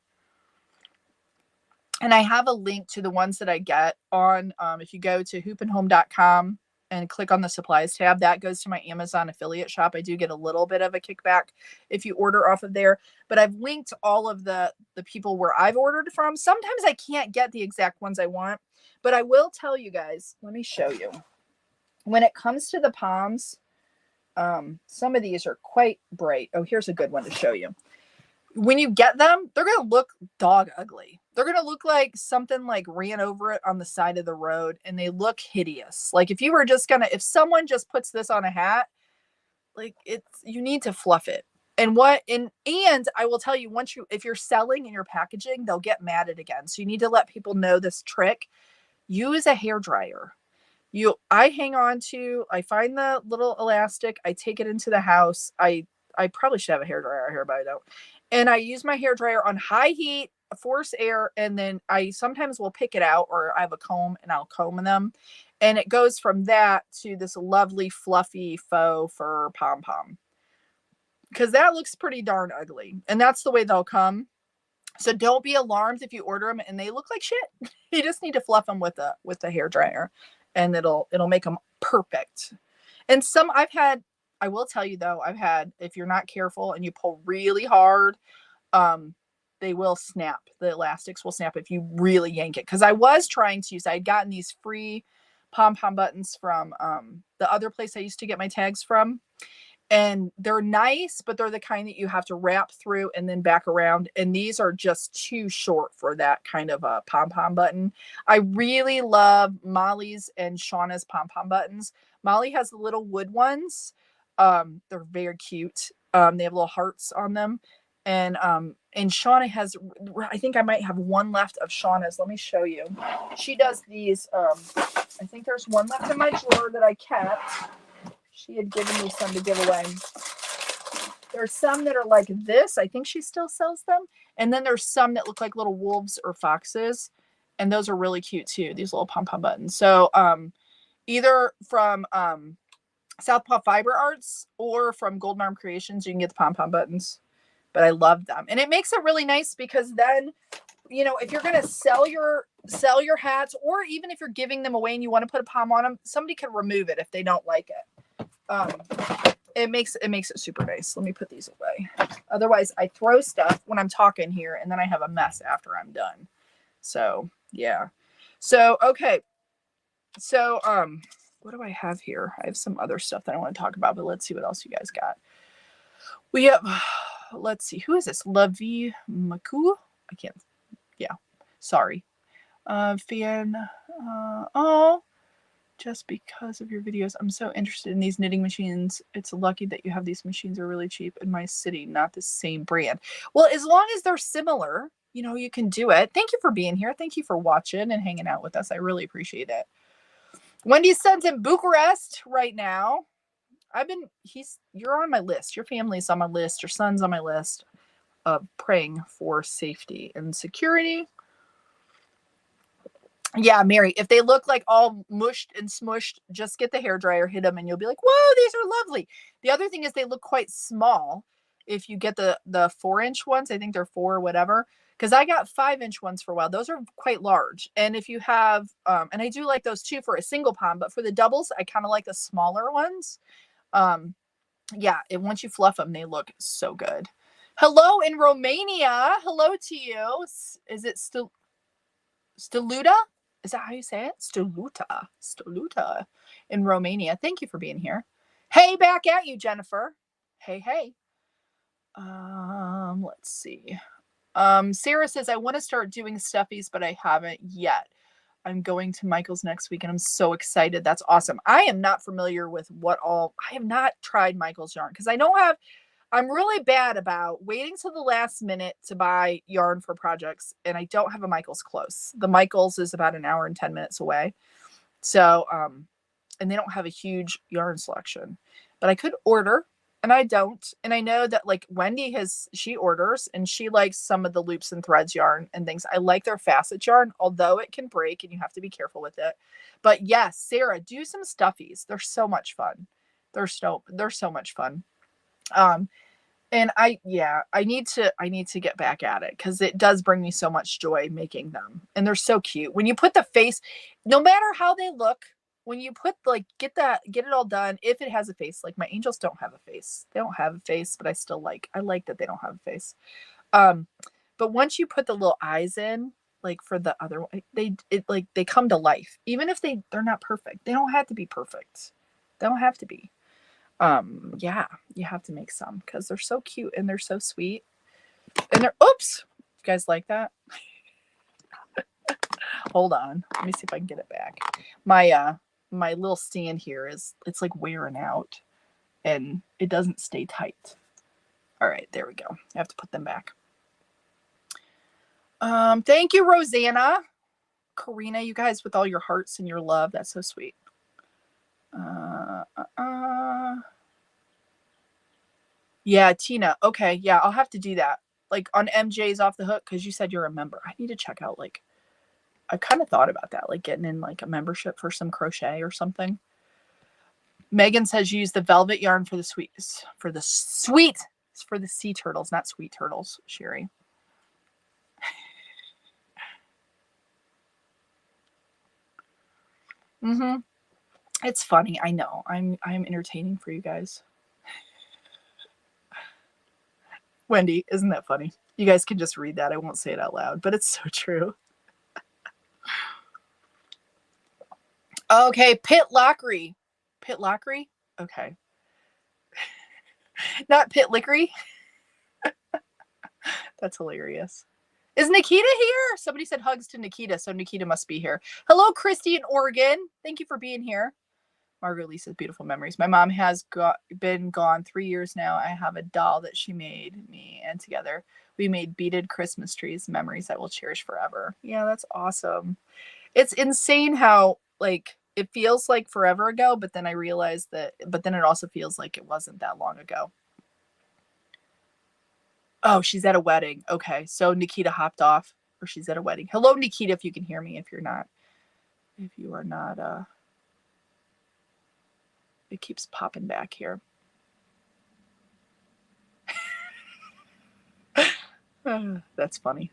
And I have a link to the ones that I get on, if you go to hoopandhome.com and click on the supplies tab, that goes to my Amazon affiliate shop. I do get a little bit of a kickback if you order off of there, but I've linked all of the people where I've ordered from. Sometimes I can't get the exact ones I want, but I will tell you guys, let me show you. When it comes to the poms, some of these are quite bright. Oh, here's a good one to show you. When you get them, they're going to look dog ugly. They're going to look like something like ran over it on the side of the road, and they look hideous. Like if someone just puts this on a hat, like you need to fluff it. And I will tell you, if you're selling and you're packaging, they'll get mad at it again. So you need to let people know this trick. Use a hairdryer. I find the little elastic, I take it into the house. I I probably should have a hairdryer here, but I don't. And I use my hairdryer on high heat, force air, and then I sometimes will pick it out, or I have a comb and I'll comb them. And it goes from that to this lovely fluffy faux fur pom-pom. Because that looks pretty darn ugly. And that's the way they'll come. So don't be alarmed if you order them and they look like shit. You just need to fluff them with the hairdryer, and it'll make them perfect. And some I will tell you though, if you're not careful and you pull really hard, they will snap. The elastics will snap if you really yank it. Because I was trying to use, I had gotten these free pom-pom buttons from the other place I used to get my tags from. And they're nice, but they're the kind that you have to wrap through and then back around. And these are just too short for that kind of a pom-pom button. I really love Molly's and Shauna's pom-pom buttons. Molly has the little wood ones. They're very cute. They have little hearts on them. And Shauna has, I think I might have one left of Shauna's. Let me show you. She does these. I think there's one left in my drawer that I kept. She had given me some to give away. There's some that are like this. I think she still sells them. And then there's some that look like little wolves or foxes. And those are really cute too, these little pom-pom buttons. So either from Southpaw Fiber Arts or from Golden Arm Creations, you can get the pom-pom buttons. But I love them. And it makes it really nice because then, you know, if you're going to sell your hats, or even if you're giving them away and you want to put a pom on them, somebody can remove it if they don't like it. It makes it super nice. Let me put these away. Otherwise I throw stuff when I'm talking here and then I have a mess after I'm done. So yeah. So okay. So what do I have here? I have some other stuff that I want to talk about, but let's see what else you guys got. We have, let's see, who is this? Lavi Maku? I can't, yeah, sorry. Just because of your videos, I'm so interested in these knitting machines. It's lucky that you have these machines. Are really cheap in my city, not the same brand. Well, as long as they're similar, you know, you can do it. Thank you for being here. Thank you for watching and hanging out with us. I really appreciate it. Wendy's son's in Bucharest right now. You're on my list. Your family's on my list. Your son's on my list of praying for safety and security. Yeah, Mary, if they look like all mushed and smushed, just get the hairdryer, hit them, and you'll be like, whoa, these are lovely. The other thing is they look quite small. If you get the 4-inch ones, I think they're 4 or whatever, because I got 5-inch ones for a while. Those are quite large. And if you have, and I do like those too for a single pom, but for the doubles, I kind of like the smaller ones. Yeah, and once you fluff them, they look so good. Hello in Romania. Hello to you. Is it still Stoluta? Is that how you say it? Stoluta in Romania. Thank you for being here. Hey, back at you, Jennifer. Hey. Let's see. Sarah says, I want to start doing stuffies, but I haven't yet. I'm going to Michael's next week and I'm so excited. That's awesome. I am not familiar with I have not tried Michael's yarn because I'm really bad about waiting till the last minute to buy yarn for projects, and I don't have a Michael's close. The Michael's is about an hour and 10 minutes away. So, and they don't have a huge yarn selection, but I could order, and I don't. And I know that like Wendy she orders and she likes some of the loops and threads yarn and things. I like their facet yarn, although it can break and you have to be careful with it. But yes, Sarah, do some stuffies. They're so much fun. They're so much fun. And I need to get back at it because it does bring me so much joy making them. And they're so cute. When you put the face, no matter how they look, when you put get it all done, if it has a face, like my angels don't have a face. They don't have a face, but I like that they don't have a face. But once you put the little eyes in, like for the other one, they come to life. Even if they're not perfect. They don't have to be perfect. They don't have to be. Yeah, you have to make some because they're so cute and they're so sweet. And oops, you guys like that? Hold on, let me see if I can get it back. My little stand here it's like wearing out and it doesn't stay tight. All right, there we go. I have to put them back. Thank you, Rosanna. Karina, you guys with all your hearts and your love. That's so sweet. Yeah, Tina. Okay, yeah, I'll have to do that. Like on MJ's Off the Hook, because you said you're a member. I need to check out like I kind of thought about that, like getting in like a membership for some crochet or something. Megan says use the velvet yarn for the sea turtles, not sweet turtles, Cheri. Mm-hmm. It's funny. I know. I'm entertaining for you guys. Wendy, isn't that funny? You guys can just read that. I won't say it out loud, but it's so true. Okay, Pit Lockery. Pit Lockery? Okay. Not Pit Lickery. That's hilarious. Is Nikita here? Somebody said hugs to Nikita, so Nikita must be here. Hello, Christy in Oregon. Thank you for being here. Margaret Lisa's beautiful memories. My mom has been gone 3 years now. I have a doll that she made me, and together we made beaded Christmas trees, memories I will cherish forever. Yeah, that's awesome. It's insane how like it feels like forever ago, but then I realized but then it also feels like it wasn't that long ago. Oh, she's at a wedding. Okay, so Nikita hopped off, or she's at a wedding. Hello, Nikita, if you can hear me. If you are not, it keeps popping back here. That's funny.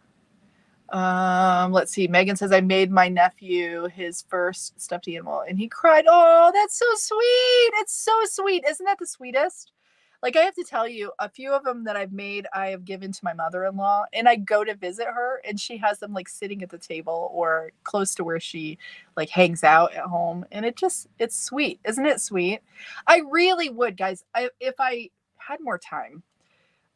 Let's see. Megan says I made my nephew his first stuffed animal, and he cried. Oh, that's so sweet! It's so sweet. Isn't that the sweetest? Like I have to tell you, a few of them that I've made, I have given to my mother-in-law, and I go to visit her, and she has them like sitting at the table or close to where she like hangs out at home, and it's sweet, isn't it sweet? I really would, guys. If I had more time,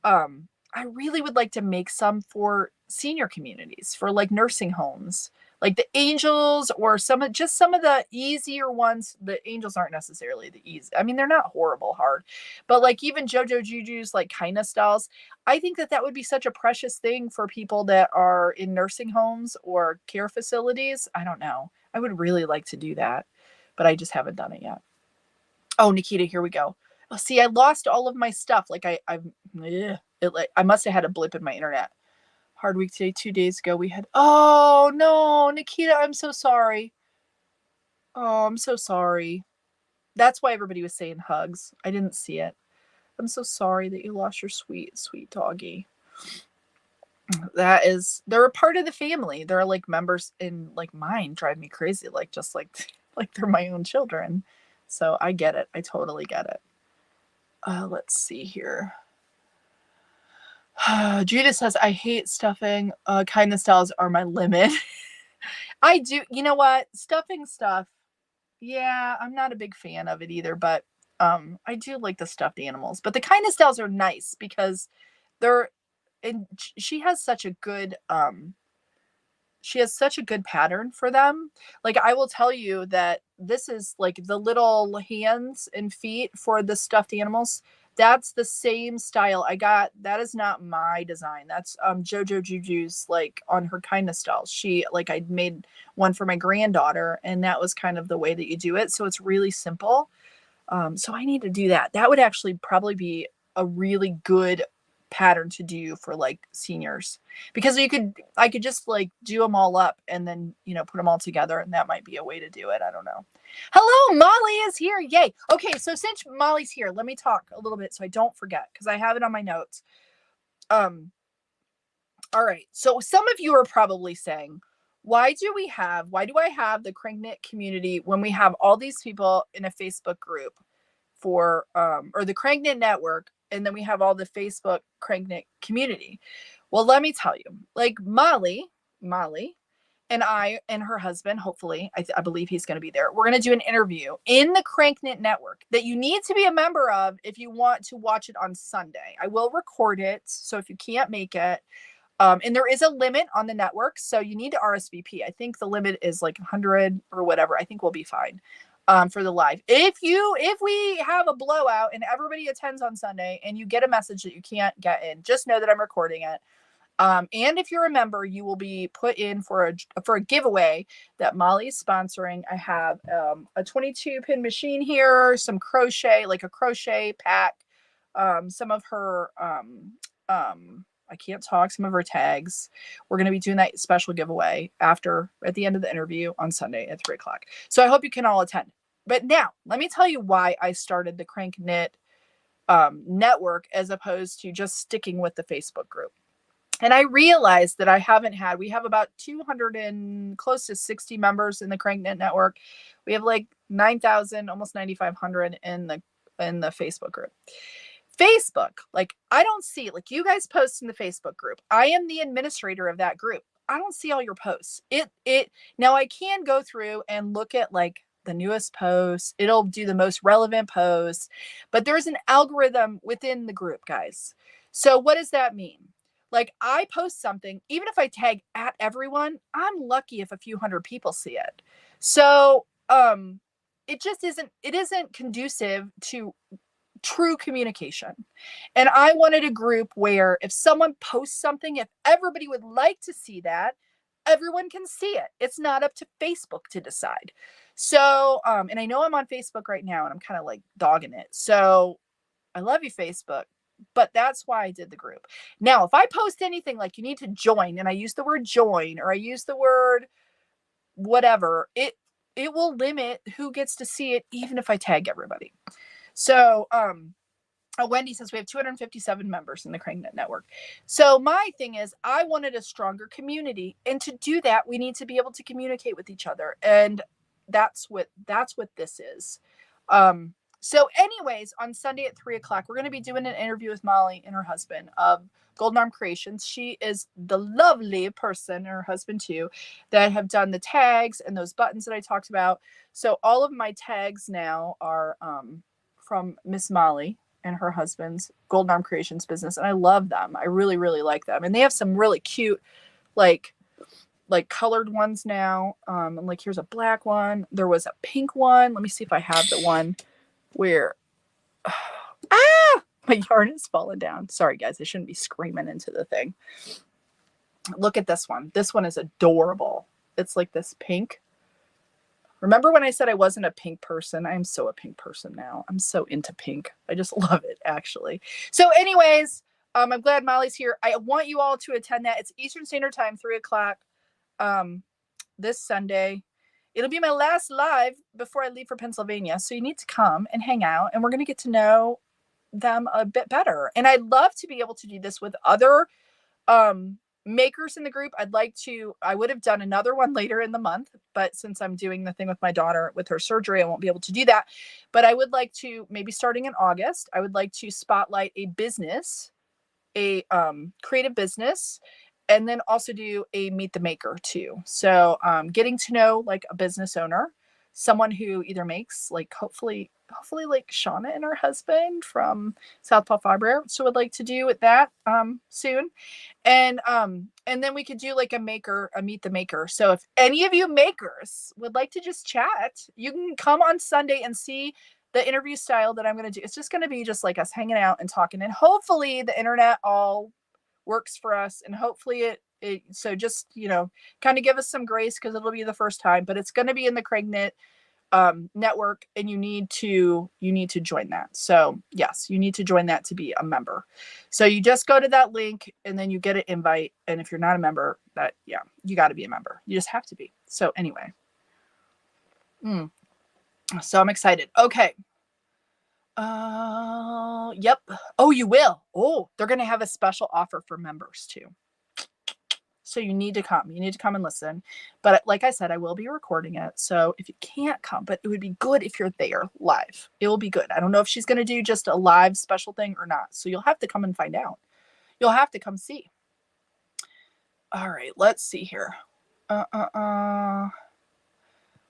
I really would like to make some for senior communities, for like nursing homes, like the angels or some of the easier ones. The angels aren't necessarily the easy. I mean, they're not horrible hard, but like even JoJo Juju's like kindness dolls, I think that would be such a precious thing for people that are in nursing homes or care facilities. I don't know. I would really like to do that, but I just haven't done it yet. Oh, Nikita, here we go. Oh, see, I lost all of my stuff. Like I must have had a blip in my internet. Hard week today. 2 days ago, we had. Oh no, Nikita, I'm so sorry. Oh, I'm so sorry. That's why everybody was saying hugs. I didn't see it. I'm so sorry that you lost your sweet, sweet doggy. They're a part of the family. They're like members in like mine drive me crazy. Like just like they're my own children. So I get it. I totally get it. Let's see here. Judith says, I hate stuffing. Kindness dolls are my limit. I do. You know what? Stuffing stuff. Yeah, I'm not a big fan of it either, but I do like the stuffed animals. But the kindness dolls are nice because they're and she has such a good pattern for them. Like I will tell you that this is like the little hands and feet for the stuffed animals. That's the same style I got. That is not my design. That's JoJo Juju's like on her kindness dolls. She like I made one for my granddaughter, and that was kind of the way that you do it. So it's really simple. So I need to do that. That would actually probably be a really good pattern to do for like seniors, because I could just like do them all up and then put them all together, and that might be a way to do it. I don't know. Hello, Molly is here. Yay. Okay, so since Molly's here, let me talk a little bit so I don't forget, because I have it on my notes. All right, so some of you are probably saying, why do I have the CranKnit community when we have all these people in a Facebook group for or the CranKnit network, and then we have all the Facebook CranKnit community? Well, let me tell you, like Molly and I and her husband, hopefully, I believe he's going to be there. We're going to do an interview in the CranKnit network that you need to be a member of if you want to watch it on Sunday. I will record it, so if you can't make it, and there is a limit on the network, so you need to RSVP. I think the limit is like 100 or whatever. I think we'll be fine for the live. If we have a blowout and everybody attends on Sunday and you get a message that you can't get in, just know that I'm recording it. And if you're a member, you will be put in for a giveaway that Molly's sponsoring. I have a 22 pin machine here, some crochet, like a crochet pack, some of her, I can't talk, some of her tags. We're going to be doing that special giveaway at the end of the interview on Sunday at 3:00. So I hope you can all attend. But now let me tell you why I started the CranKnit network as opposed to just sticking with the Facebook group. And I realized that we have about 200 and close to 60 members in the CranKnit network. We have like 9,000, almost 9,500 in the Facebook group. Facebook, like I don't see, like you guys post in the Facebook group. I am the administrator of that group. I don't see all your posts. Now I can go through and look at like the newest posts. It'll do the most relevant posts, but there's an algorithm within the group, guys. So what does that mean? Like I post something, even if I tag at everyone, I'm lucky if a few hundred people see it. So it isn't conducive to true communication. And I wanted a group where if someone posts something, if everybody would like to see that, everyone can see it. It's not up to Facebook to decide. So, and I know I'm on Facebook right now and I'm kind of like dogging it. So I love you, Facebook. But that's why I did the group. Now, if I post anything like you need to join and I use the word join or I use the word whatever, it will limit who gets to see it, even if I tag everybody. So, Wendy says we have 257 members in the CranKnit network. So my thing is I wanted a stronger community. And to do that, we need to be able to communicate with each other. And that's what this is. So anyways, on Sunday at 3:00, we're going to be doing an interview with Molly and her husband of Golden Arm Creations. She is the lovely person, and her husband too, that have done the tags and those buttons that I talked about. So all of my tags now are from Miss Molly and her husband's Golden Arm Creations business. And I love them. I really, really like them. And they have some really cute, like colored ones now. And like, here's a black one. There was a pink one. Let me see if I have the one where, my yarn is falling down. Sorry guys, I shouldn't be screaming into the thing. Look at this one. This one is adorable. It's like this pink. Remember when I said I wasn't a pink person? I'm so a pink person now. I'm so into pink. I just love it, actually. So anyways, I'm glad Molly's here. I want you all to attend that. It's Eastern Standard Time, 3:00 this Sunday. It'll be my last live before I leave for Pennsylvania. So you need to come and hang out, and we're going to get to know them a bit better. And I'd love to be able to do this with other makers in the group. I would have done another one later in the month, but since I'm doing the thing with my daughter with her surgery, I won't be able to do that. But I would like to, maybe starting in August, I would like to spotlight a business, a creative business, and then also do a meet the maker too. So getting to know like a business owner, someone who either makes like hopefully like Shauna and her husband from Southpaw Fiber. So I'd like to do that soon. And then we could do like a meet the maker. So if any of you makers would like to just chat, you can come on Sunday and see the interview style that I'm going to do. It's just going to be just like us hanging out and talking, and hopefully the internet all works for us, and hopefully it so just, kind of give us some grace because it'll be the first time, but it's going to be in the CranKnit network, and you need to join that. So yes, you need to join that to be a member. So you just go to that link and then you get an invite. And if you're not a member, you got to be a member. You just have to be. So anyway, so I'm excited. Okay. Yep. Oh, you will. Oh, they're going to have a special offer for members too. So you need to come. You need to come and listen. But like I said, I will be recording it. So if you can't come, but it would be good if you're there live. It will be good. I don't know if she's going to do just a live special thing or not. So you'll have to come and find out. You'll have to come see. All right, let's see here.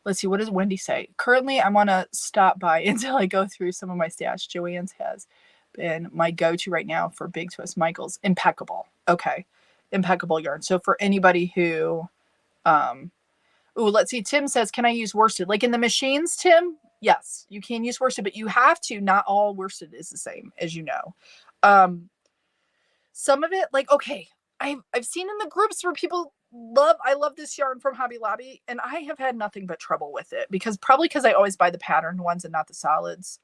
Let's see. What does Wendy say? Currently, I want to stop by until I go through some of my stash. Joanne's has been my go-to right now for Big Twist. Michael's impeccable. Okay. Impeccable yarn. So for anybody who, let's see. Tim says, can I use worsted? Like in the machines, Tim? Yes, you can use worsted, but you have to. Not all worsted is the same, as you know. Some of it, like, okay, I've seen in the groups where people I love this yarn from Hobby Lobby, and I have had nothing but trouble with it because I always buy the patterned ones and not the solids.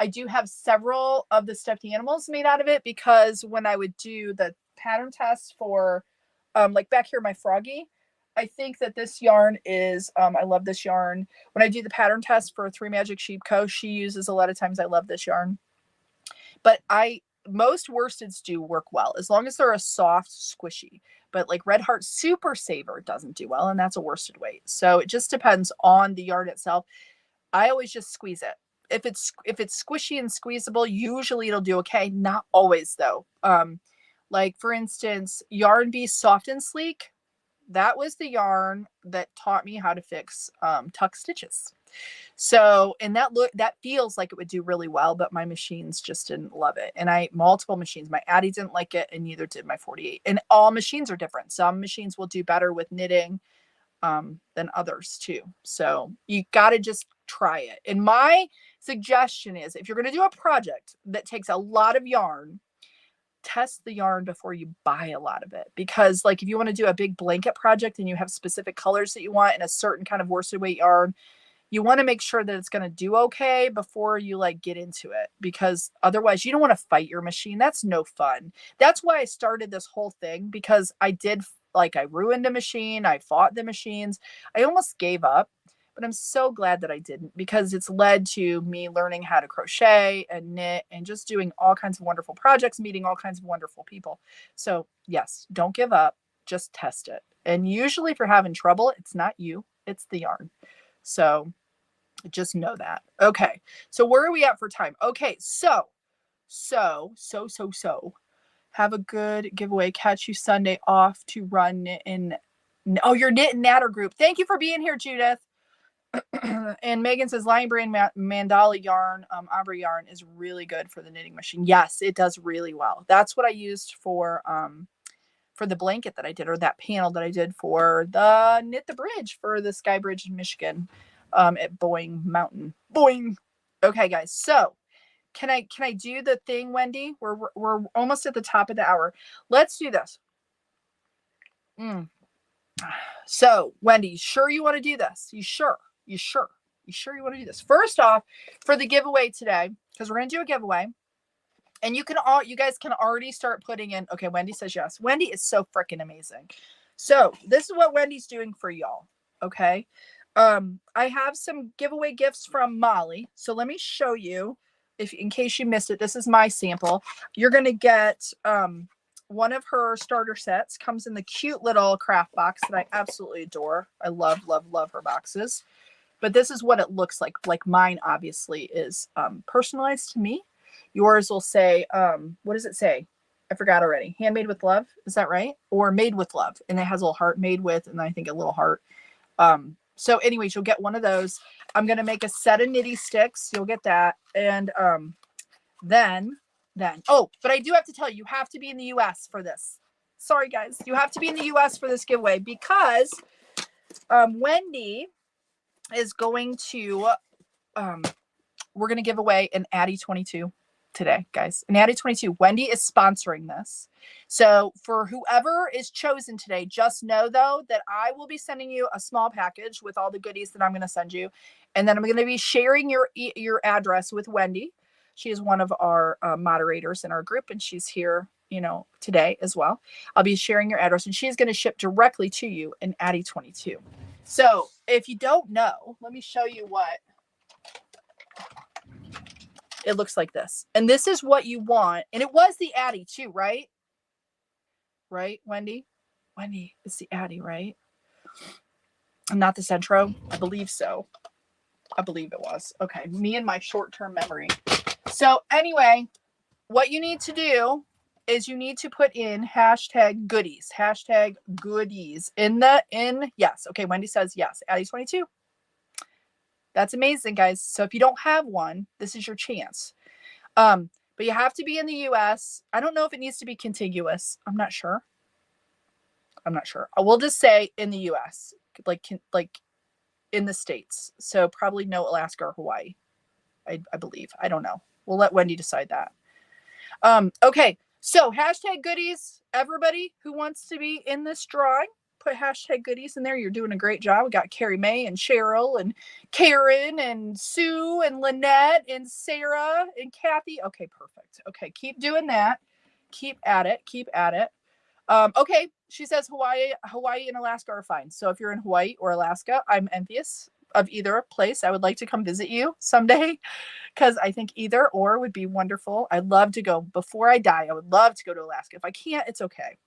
I do have several of the stuffed animals made out of it because when I would do the pattern test for, like back here, my froggy, I think that this yarn is, I love this yarn. When I do the pattern test for Three Magic Sheep Co., she uses a lot of times, I love this yarn. But most worsteds do work well, as long as they're a soft, squishy. But like Red Heart Super Saver doesn't do well, and that's a worsted weight. So it just depends on the yarn itself. I always just squeeze it. If it's squishy and squeezable, usually it'll do okay. Not always though. Like for instance, Yarn Bee Soft and Sleek. That was the yarn that taught me how to fix tuck stitches. So, and that feels like it would do really well, but my machines just didn't love it. And multiple machines, my Addie didn't like it, and neither did my 48. And all machines are different. Some machines will do better with knitting than others too. So you got to just try it. And my suggestion is, if you're going to do a project that takes a lot of yarn, test the yarn before you buy a lot of it. Because like if you want to do a big blanket project and you have specific colors that you want and a certain kind of worsted weight yarn, you want to make sure that it's going to do okay before you like get into it, because otherwise you don't want to fight your machine. That's no fun. That's why I started this whole thing, because I ruined a machine. I fought the machines. I almost gave up, but I'm so glad that I didn't, because it's led to me learning how to crochet and knit and just doing all kinds of wonderful projects, meeting all kinds of wonderful people. So yes, don't give up, just test it. And usually if you're having trouble, it's not you, it's the yarn. So just know that. Okay. So where are we at for time? Okay. So have a good giveaway. Catch you Sunday off to run in. Oh, your knit and natter group. Thank you for being here, Judith. And Megan says Lion Brand mandala yarn, ombre yarn is really good for the knitting machine. Yes, it does really well. That's what I used for the blanket that I did, or that panel that I did for the Knit the Bridge for the Sky Bridge in Michigan. At Boeing Mountain. Boing. Okay, guys. So can I do the thing, Wendy? We're almost at the top of the hour. Let's do this. So, Wendy, sure you want to do this? You sure you want to do this? First off, for the giveaway today, because we're going to do a giveaway, and you guys can already start putting in. Okay, Wendy says yes. Wendy is so freaking amazing. So this is what Wendy's doing for y'all. Okay. I have some giveaway gifts from Molly. So let me show you, in case you missed it, this is my sample. You're going to get one of her starter sets. Comes in the cute little craft box that I absolutely adore. I love her boxes. But this is what it looks like. Like mine obviously is personalized to me. Yours will say, what does it say? I forgot already. Handmade with love. Is that right? Or made with love. And it has a little heart, made with, and I think a little heart. So anyways, you'll get one of those. I'm going to make a set of knitty sticks. You'll get that. And then, oh, but I do have to tell you, you have to be in the US for this. Sorry, guys. You have to be in the US for this giveaway, because Wendy is going to, we're going to give away an Addie 22 today, guys. An Addie 22. Wendy is sponsoring this. So for whoever is chosen today, just know though that I will be sending you a small package with all the goodies that I'm going to send you. And then I'm going to be sharing your address with Wendy. She is one of our moderators in our group, and she's here, today as well. I'll be sharing your address, and she's going to ship directly to you an Addie 22. So if you don't know, let me show you what it looks like. This, and this is what you want. And it was the Addie too, right? Right, Wendy? Wendy, it's the Addie, right? Not the Centro? I believe so. I believe it was. Okay, me and my short-term memory. So anyway, what you need to do is you need to put in hashtag goodies. Hashtag goodies yes. Okay, Wendy says yes. Addie 22. That's amazing, guys. So if you don't have one, this is your chance. But you have to be in the US. I don't know if it needs to be contiguous. I'm not sure. I will just say in the US, like in the States. So probably no Alaska or Hawaii, I believe. I don't know. We'll let Wendy decide that. Okay. So hashtag goodies, everybody who wants to be in this drawing. Put hashtag goodies in there. You're doing a great job. We got Carrie Mae and Cheryl and Karen and Sue and Lynette and Sarah and Kathy. Okay, perfect. Okay, keep doing that. Keep at it. Keep at it. Okay, she says Hawaii and Alaska are fine. So if you're in Hawaii or Alaska, I'm envious of either place. I would like to come visit you someday because I think either or would be wonderful. I'd love to go before I die. I would love to go to Alaska. If I can't, it's okay.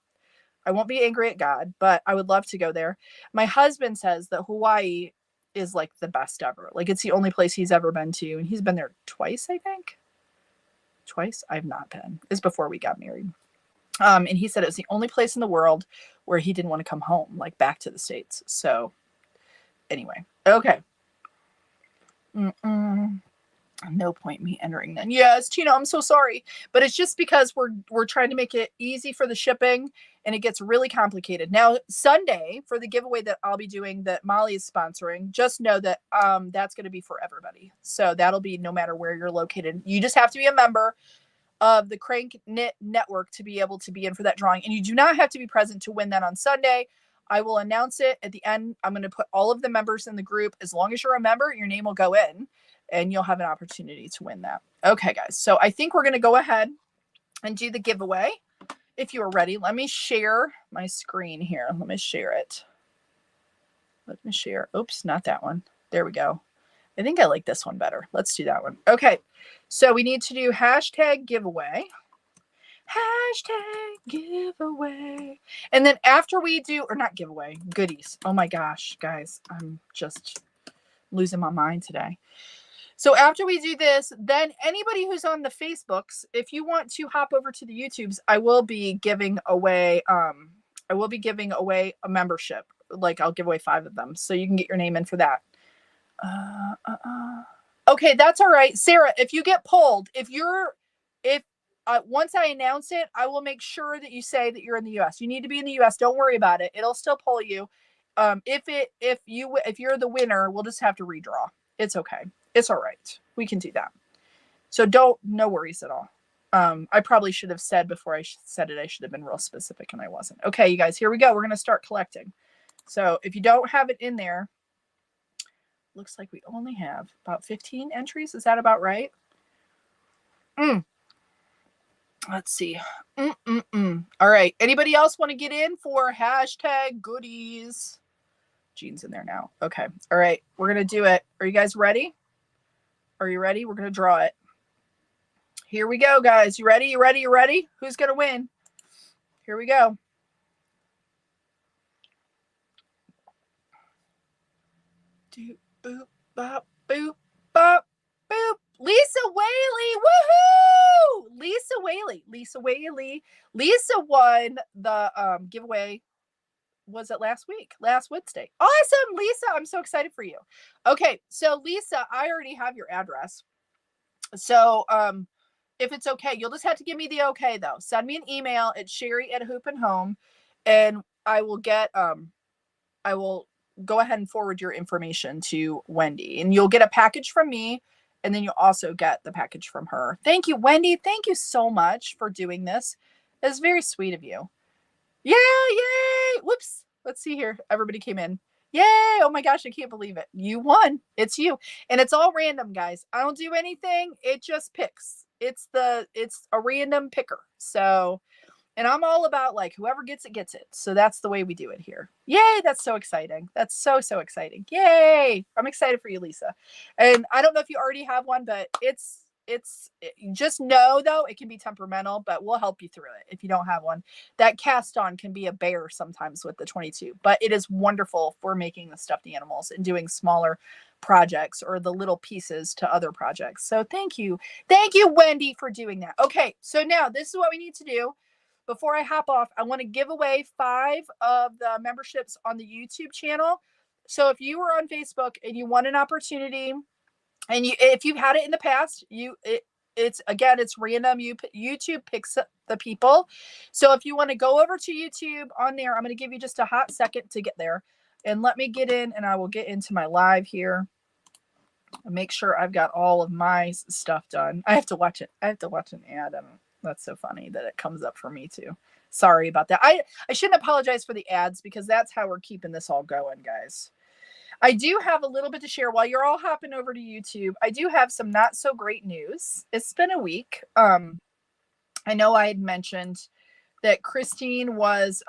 I won't be angry at God, but I would love to go there. My husband says that Hawaii is like the best ever. Like it's the only place he's ever been to. And he's been there twice, I think. Twice? I've not been. It's before we got married. And he said it was the only place in the world where he didn't want to come home, like back to the States. So anyway, okay. No point me entering then. Yes, Tina, I'm so sorry. But it's just because we're trying to make it easy for the shipping and it gets really complicated. Now, Sunday for the giveaway that I'll be doing that Molly is sponsoring, just know that that's going to be for everybody. So that'll be no matter where you're located. You just have to be a member of the CranKnit network to be able to be in for that drawing. And you do not have to be present to win that on Sunday. I will announce it at the end. I'm going to put all of the members in the group. As long as you're a member, your name will go in and you'll have an opportunity to win that. Okay, guys. So I think we're going to go ahead and do the giveaway. If you are ready, let me share my screen here. Let me share it. Let me share. Oops, not that one. There we go. I think I like this one better. Let's do that one. Okay. So we need to do hashtag giveaway. Hashtag giveaway. And then after we do, or not giveaway, goodies. Oh my gosh, guys, I'm just losing my mind today. So after we do this, then anybody who's on the Facebooks, if you want to hop over to the YouTubes, I will be giving away a membership. Like I'll give away 5 of them. So you can get your name in for that. Okay, that's all right. Sarah, if you get pulled, once I announce it, I will make sure that you say that you're in the US. You need to be in the US. Don't worry about it. It'll still pull you. If you're the winner, we'll just have to redraw. It's okay. It's all right. We can do that. So no worries at all. I probably should have said before I said it, I should have been real specific and I wasn't. Okay, you guys, here we go. We're going to start collecting. So if you don't have it in there, looks like we only have about 15 entries. Is that about right? Let's see. All right. Anybody else want to get in for hashtag goodies? Jean's in there now. Okay. All right. We're going to do it. Are you guys ready? Are you ready? We're going to draw it. Here we go, guys. You ready? You ready? You ready? Who's going to win? Here we go. Doop, boop, bop, boop, bop, boop. Lisa Whaley. Woohoo! Lisa Whaley. Lisa Whaley. Lisa won the giveaway. Was it last week? Last Wednesday. Awesome, Lisa. I'm so excited for you. Okay, so Lisa, I already have your address. So if it's okay, you'll just have to give me the okay though. Send me an email at Cheri@hoop&home and I will go ahead and forward your information to Wendy. And you'll get a package from me and then you'll also get the package from her. Thank you, Wendy. Thank you so much for doing this. It's very sweet of you. Yeah, yay! Whoops. Let's see here. Everybody came in. Yay! Oh my gosh, I can't believe it. You won. It's you. And it's all random, guys. I don't do anything. It just picks. It's a random picker. So, and I'm all about like whoever gets it gets it. So that's the way we do it here. Yay, that's so exciting. That's so exciting. Yay! I'm excited for you, Lisa. And I don't know if you already have one, but it's just know though it can be temperamental, but we'll help you through it if you don't have one. That cast on can be a bear sometimes with the 22, but it is wonderful for making the stuffed animals and doing smaller projects or the little pieces to other projects. So thank you, Wendy, for doing that. Okay, so now this is what we need to do. Before I hop off, I want to give away 5 of the memberships on the YouTube channel. So if you were on Facebook and you want an opportunity, and if you've had it in the past, it's random. YouTube picks up the people. So if you want to go over to YouTube on there, I'm going to give you just a hot second to get there. And let me get in and I will get into my live here and make sure I've got all of my stuff done. I have to watch it. I have to watch an ad. And that's so funny that it comes up for me too. Sorry about that. I shouldn't apologize for the ads because that's how we're keeping this all going, guys. I do have a little bit to share while you're all hopping over to YouTube. I do have some not so great news. It's been a week. I know I had mentioned that Christine was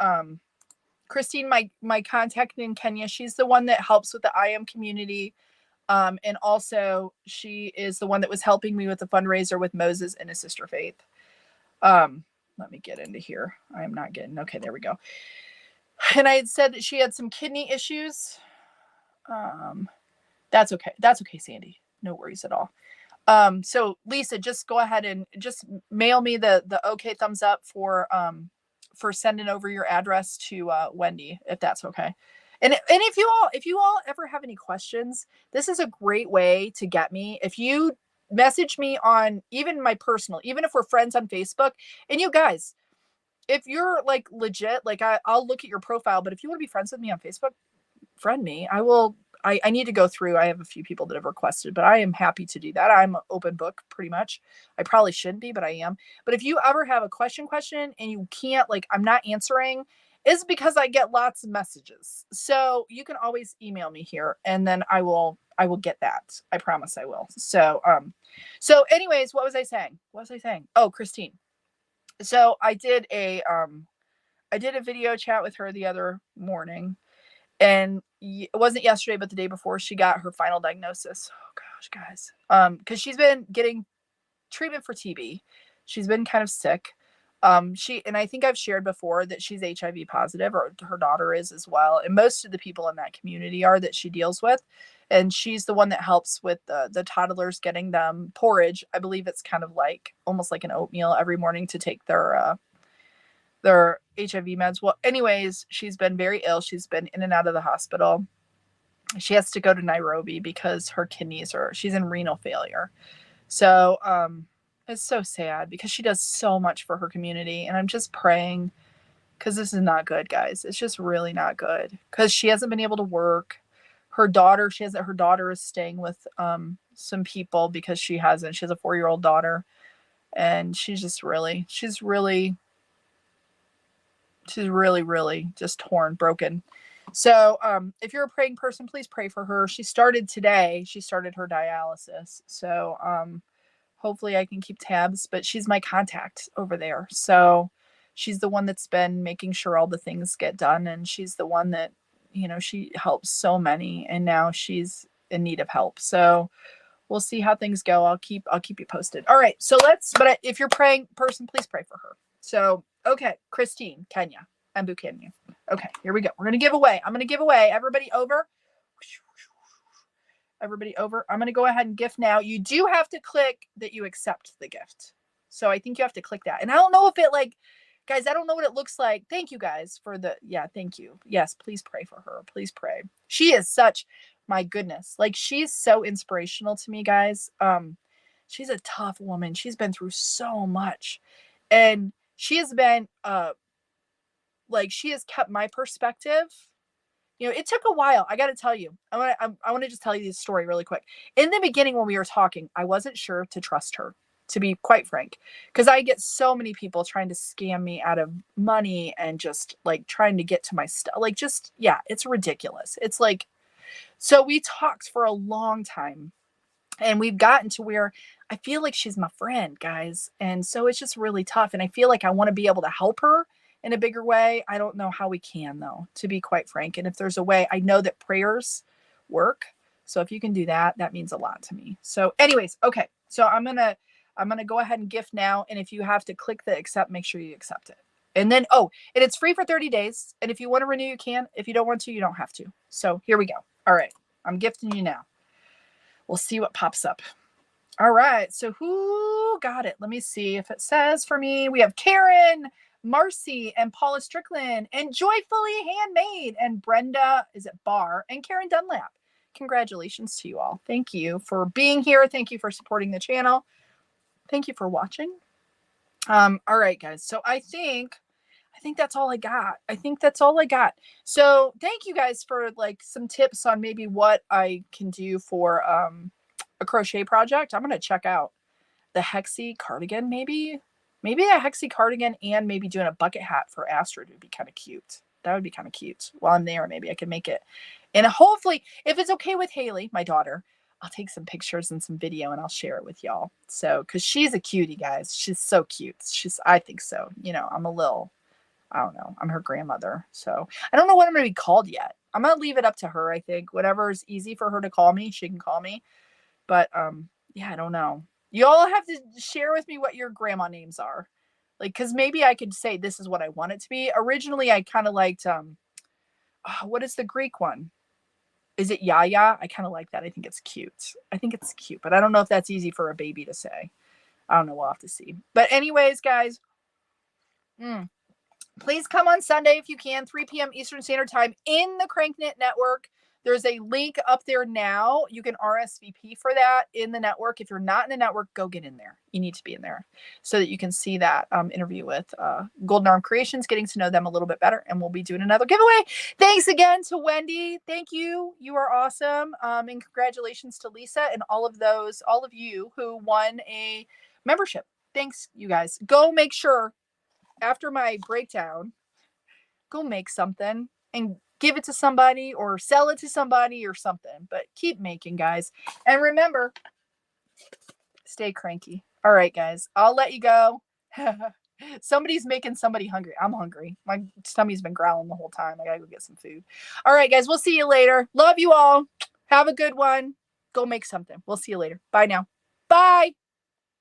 Christine, my contact in Kenya. She's the one that helps with the IM community. And also she is the one that was helping me with the fundraiser with Moses and his sister Faith. Let me get into here. I'm not getting, okay, there we go. And I had said that she had some kidney issues. That's okay. That's okay, Sandy. No worries at all. So Lisa, just go ahead and just mail me the okay thumbs up for sending over your address to Wendy, if that's okay. And if you all ever have any questions, this is a great way to get me. If you message me on even my personal, even if we're friends on Facebook, and you guys, if you're like legit, like I'll look at your profile, but if you want to be friends with me on Facebook, friend me. I need to go through. I have a few people that have requested, but I am happy to do that. I'm an open book pretty much. I probably shouldn't be, but I am. But if you ever have a question and you can't, like, I'm not answering, it's because I get lots of messages. So you can always email me here and then I will get that. I promise I will. So anyways, what was I saying? Oh, Christine. So I did a video chat with her the other morning. And it wasn't yesterday, but the day before, she got her final diagnosis. Oh gosh, guys. Because she's been getting treatment for TB. She's been kind of sick. And I think I've shared before that she's HIV positive, or her daughter is as well. And most of the people in that community are that she deals with. And she's the one that helps with the toddlers, getting them porridge. I believe it's kind of like almost like an oatmeal every morning to take their HIV meds. Well, anyways, she's been very ill. She's been in and out of the hospital. She has to go to Nairobi because her kidneys she's in renal failure. So, it's so sad because she does so much for her community. And I'm just praying, because this is not good, guys. It's just really not good because she hasn't been able to work. Her daughter is staying with some people because she has a 4-year-old daughter. And she's really, really just torn, broken. So if you're a praying person, please pray for her. She started today. She started her dialysis. So hopefully I can keep tabs, but she's my contact over there. So she's the one that's been making sure all the things get done. And she's the one that, she helps so many, and now she's in need of help. So we'll see how things go. I'll keep you posted. All right. So if you're a praying person, please pray for her. So, okay, Christine, Kenya, Embu, Kenya. Okay, here we go. We're going to give away. I'm going to give away. Everybody over. Everybody over. I'm going to go ahead and gift now. You do have to click that you accept the gift. So I think you have to click that. And I don't know if it guys, I don't know what it looks like. Thank you guys for thank you. Yes, please pray for her. Please pray. She is my goodness. She's so inspirational to me, guys. She's a tough woman. She's been through so much. And she has been, she has kept my perspective. It took a while. I got to tell you, I want to just tell you this story really quick. In the beginning, when we were talking, I wasn't sure to trust her, to be quite frank, because I get so many people trying to scam me out of money and just trying to get to my stuff. It's ridiculous. It's so we talked for a long time. And we've gotten to where I feel like she's my friend, guys. And so it's just really tough. And I feel like I want to be able to help her in a bigger way. I don't know how we can, though, to be quite frank. And if there's a way, I know that prayers work. So if you can do that, that means a lot to me. So anyways, okay. So I'm going to go ahead and gift now. And if you have to click the accept, make sure you accept it. And then, and it's free for 30 days. And if you want to renew, you can. If you don't want to, you don't have to. So here we go. All right. I'm gifting you now. We'll see what pops up. All right. So who got it? Let me see if it says for me. We have Karen, Marcy, and Paula Strickland, and Joyfully Handmade, and Brenda, is it Barr, and Karen Dunlap. Congratulations to you all. Thank you for being here. Thank you for supporting the channel. Thank you for watching. All right, guys. So I think that's all I got. So thank you guys for some tips on maybe what I can do for a crochet project. I'm going to check out the Hexie cardigan. Maybe Maybe a hexie cardigan and maybe doing a bucket hat for Astrid would be kind of cute. That would be kind of cute. While I'm there, maybe I can make it. And hopefully, if it's okay with Haley, my daughter, I'll take some pictures and some video and I'll share it with y'all. So, because she's a cutie, guys. She's so cute. I think so. You know, I'm a little, I don't know. I'm her grandmother. So I don't know what I'm going to be called yet. I'm going to leave it up to her, I think. Whatever's easy for her to call me, she can call me. But yeah, I don't know. You all have to share with me what your grandma names are. Like, because maybe I could say this is what I want it to be. Originally, I kind of liked, what is the Greek one? Is it Yaya? I kind of like that. I think it's cute. But I don't know if that's easy for a baby to say. I don't know. We'll have to see. But anyways, guys, please come on Sunday if you can, 3 p.m. Eastern Standard Time in the CranKnit Network. There's a link up there now. You can RSVP for that in the network. If you're not in the network, go get in there. You need to be in there so that you can see that interview with Golden Arm Creations, getting to know them a little bit better. And we'll be doing another giveaway. Thanks again to Wendy. Thank you. You are awesome. And congratulations to Lisa and all of you who won a membership. Thanks, you guys. Go make sure after my breakdown, go make something and give it to somebody or sell it to somebody or something. But keep making, guys. And remember, stay cranky. All right, guys. I'll let you go. Somebody's making somebody hungry. I'm hungry. My tummy's been growling the whole time. I gotta go get some food. All right, guys. We'll see you later. Love you all. Have a good one. Go make something. We'll see you later. Bye now. Bye.